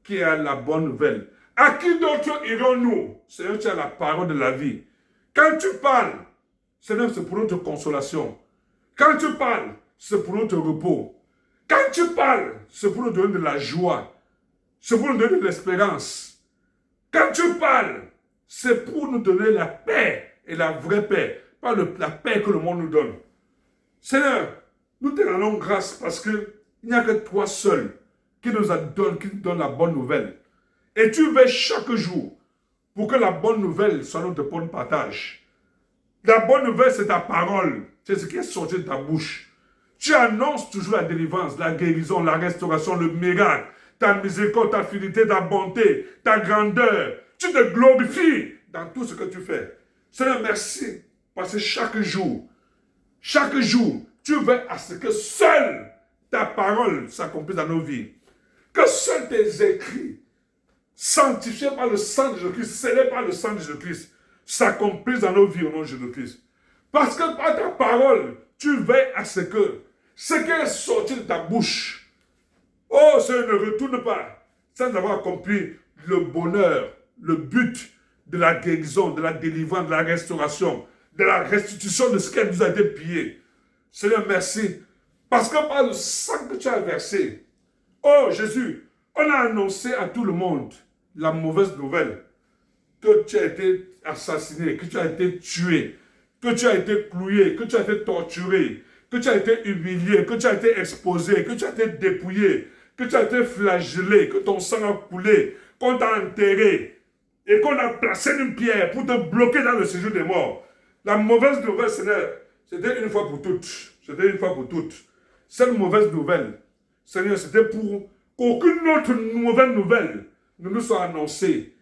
qui as la bonne nouvelle. À qui d'autre irons-nous? Seigneur, tu as la parole de la vie. Quand tu parles, Seigneur, c'est pour notre consolation. Quand tu parles, c'est pour notre repos. Quand tu parles, c'est pour nous donner de la joie. c'est pour nous donner de l'espérance. Quand tu parles, c'est pour nous donner la paix et la vraie paix, pas la paix que le monde nous donne. Seigneur, nous te rendons grâce parce qu'il n'y a que toi seul qui nous donne la bonne nouvelle. Et tu veilles chaque jour pour que la bonne nouvelle soit notre bon partage. La bonne nouvelle, c'est ta parole. C'est ce qui est sorti de ta bouche. Tu annonces toujours la délivrance, la guérison, la restauration, le miracle, ta miséricorde, ta fidélité, ta bonté, ta grandeur. Tu te glorifies dans tout ce que tu fais. Seigneur, merci. Parce que chaque jour, tu veux à ce que seule ta parole s'accomplisse dans nos vies. Que seuls tes écrits, sanctifiés par le sang de Jésus-Christ, scellés par le sang de Jésus-Christ, s'accomplissent dans nos vies au nom de Jésus-Christ. Parce que par ta parole, tu veilles à ce qui est sorti de ta bouche, oh Seigneur, ne retourne pas sans avoir accompli le bonheur, le but de la guérison, de la délivrance, de la restauration, de la restitution de ce qui nous a été pillé. Seigneur, merci. Parce que par le sang que tu as versé, oh Jésus, on a annoncé à tout le monde la mauvaise nouvelle que tu as été assassiné, que tu as été tué, que tu as été cloué, que tu as été torturé, que tu as été humilié, que tu as été exposé, que tu as été dépouillé, que tu as été flagellé, que ton sang a coulé, qu'on t'a enterré et qu'on a placé une pierre pour te bloquer dans le séjour des morts. La mauvaise nouvelle, Seigneur, c'était une fois pour toutes. C'était une fois pour toutes. Cette mauvaise nouvelle, Seigneur, c'était pour qu'aucune autre mauvaise nouvelle ne nous soit annoncée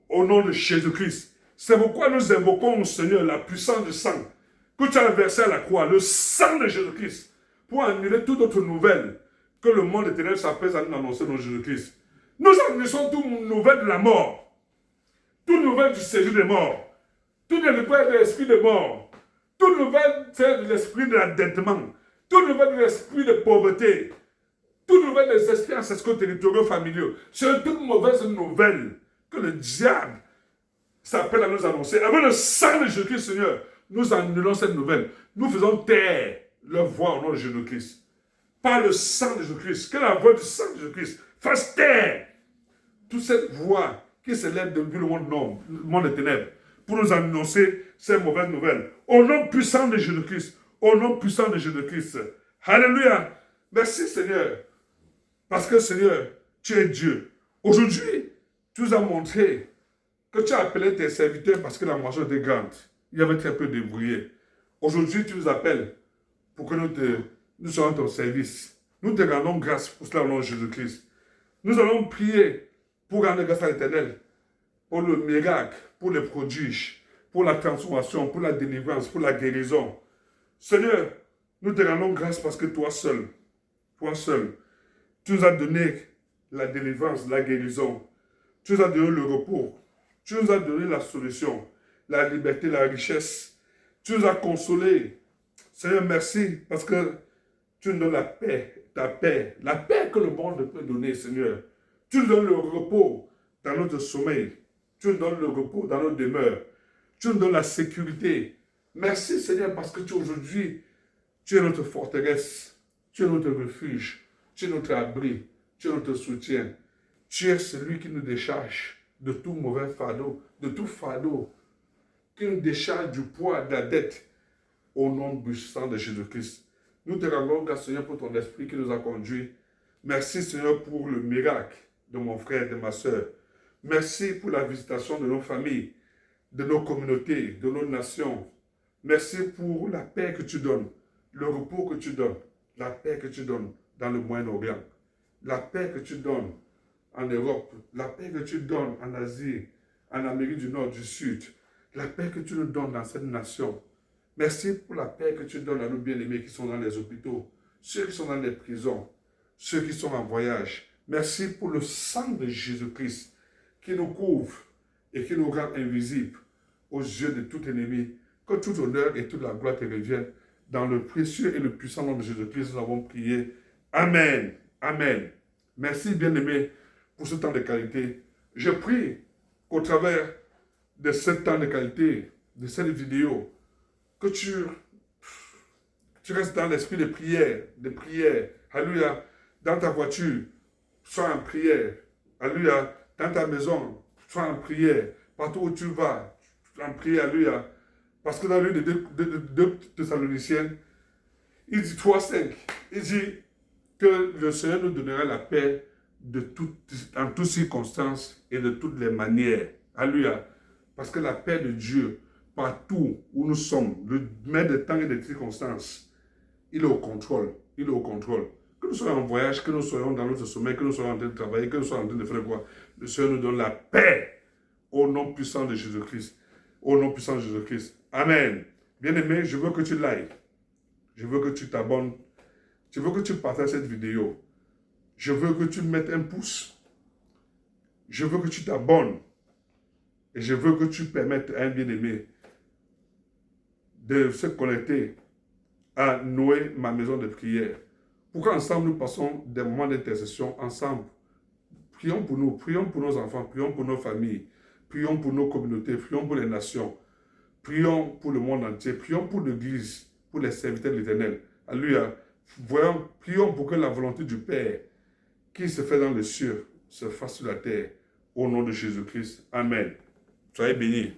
au nom de Jésus-Christ. C'est pourquoi nous invoquons, Seigneur, la puissance du sang que tu as versé à la croix, le sang de Jésus-Christ, pour annuler toute autre nouvelle que le monde des ténèbres s'apprête à nous annoncer au nom de Jésus-Christ. Nous annonçons toute nouvelle de la mort, toute nouvelle du séjour des morts, toute nouvelle de l'esprit de mort, toute nouvelle de l'esprit de l'endettement, toute nouvelle de l'esprit de pauvreté, toute nouvelle des esprits ancestraux territoriaux familiaux. C'est toute mauvaise nouvelle que le diable s'appelle à nous annoncer. Avec le sang de Jésus-Christ, Seigneur, nous annulons cette nouvelle. Nous faisons taire leur voix au nom de Jésus-Christ. Par le sang de Jésus-Christ, que la voix du sang de Jésus-Christ fasse taire toute cette voix qui s'élève depuis le monde des ténèbres pour nous annoncer ces mauvaises nouvelles. Au nom puissant de Jésus-Christ, au nom puissant de Jésus-Christ. Alléluia. Merci Seigneur. Parce que Seigneur, tu es Dieu. Aujourd'hui, tu nous as montré que tu as appelé tes serviteurs parce que la moisson était grande. Il y avait très peu de débrouillés. Aujourd'hui, tu nous appelles pour que nous soyons à ton service. Nous te rendons grâce pour cela au nom de Jésus-Christ. Nous allons prier pour rendre grâce à l'Éternel, pour le miracle, pour les prodiges, pour la transformation, pour la délivrance, pour la guérison. Seigneur, nous te rendons grâce parce que toi seul, tu nous as donné la délivrance, la guérison. Tu nous as donné le repos. Tu nous as donné la solution, la liberté, la richesse. Tu nous as consolés. Seigneur, merci parce que tu nous donnes la paix, ta paix, la paix que le monde peut donner, Seigneur. Tu nous donnes le repos dans notre sommeil. Tu nous donnes le repos dans nos demeures. Tu nous donnes la sécurité. Merci, Seigneur, parce que aujourd'hui, tu es notre forteresse. Tu es notre refuge. Tu es notre abri. Tu es notre soutien. Tu es celui qui nous décharge de tout mauvais fardeau, de tout fardeau, qui nous décharge du poids de la dette au nom puissant de Jésus-Christ. Nous te rendons grâce, Seigneur, pour ton esprit qui nous a conduits. Merci, Seigneur, pour le miracle de mon frère et de ma soeur. Merci pour la visitation de nos familles, de nos communautés, de nos nations. Merci pour la paix que tu donnes, le repos que tu donnes, la paix que tu donnes dans le Moyen-Orient, la paix que tu donnes en Europe, la paix que tu donnes en Asie, en Amérique du Nord, du Sud, la paix que tu nous donnes dans cette nation. Merci pour la paix que tu donnes à nos bien-aimés qui sont dans les hôpitaux, ceux qui sont dans les prisons, ceux qui sont en voyage. Merci pour le sang de Jésus-Christ qui nous couvre et qui nous rend invisibles aux yeux de tout ennemi. Que tout honneur et toute la gloire te reviennent. Dans le précieux et le puissant nom de Jésus-Christ, nous avons prié. Amen. Amen. Merci, bien-aimés, pour ce temps de qualité. Je prie qu'au travers de ce temps de qualité, de cette vidéo, que tu restes dans l'esprit de prière, Alléluia, dans ta voiture, sois en prière, Alléluia. Dans ta maison, sois en prière. Partout où tu vas, en prière. Alléluia. Parce que dans le livre de 2 Thessaloniciens, il dit 3,5. Il dit que le Seigneur nous donnera la paix en toutes circonstances et de toutes les manières. Alléluia. Parce que la paix de Dieu, partout où nous sommes, le maître des temps et des circonstances, il est au contrôle. Il est au contrôle. Que nous soyons en voyage, que nous soyons dans notre sommeil, que nous soyons en train de travailler, que nous soyons en train de faire quoi. Le Seigneur nous donne la paix au nom puissant de Jésus-Christ. Au nom puissant de Jésus-Christ. Amen. Bien-aimé, je veux que tu likes. Je veux que tu t'abonnes. Je veux que tu partages cette vidéo. Je veux que tu mettes un pouce. Je veux que tu t'abonnes. Et je veux que tu permettes à un bien-aimé de se connecter à Noé, ma maison de prière. Pour qu'ensemble nous passons des moments d'intercession ensemble. Prions pour nous, prions pour nos enfants, prions pour nos familles, prions pour nos communautés, prions pour les nations, prions pour le monde entier, prions pour l'Église, pour les serviteurs de l'Éternel. Alléluia. Prions pour que la volonté du Père, qui se fait dans les cieux, se fasse sur la terre, au nom de Jésus-Christ. Amen. Soyez bénis.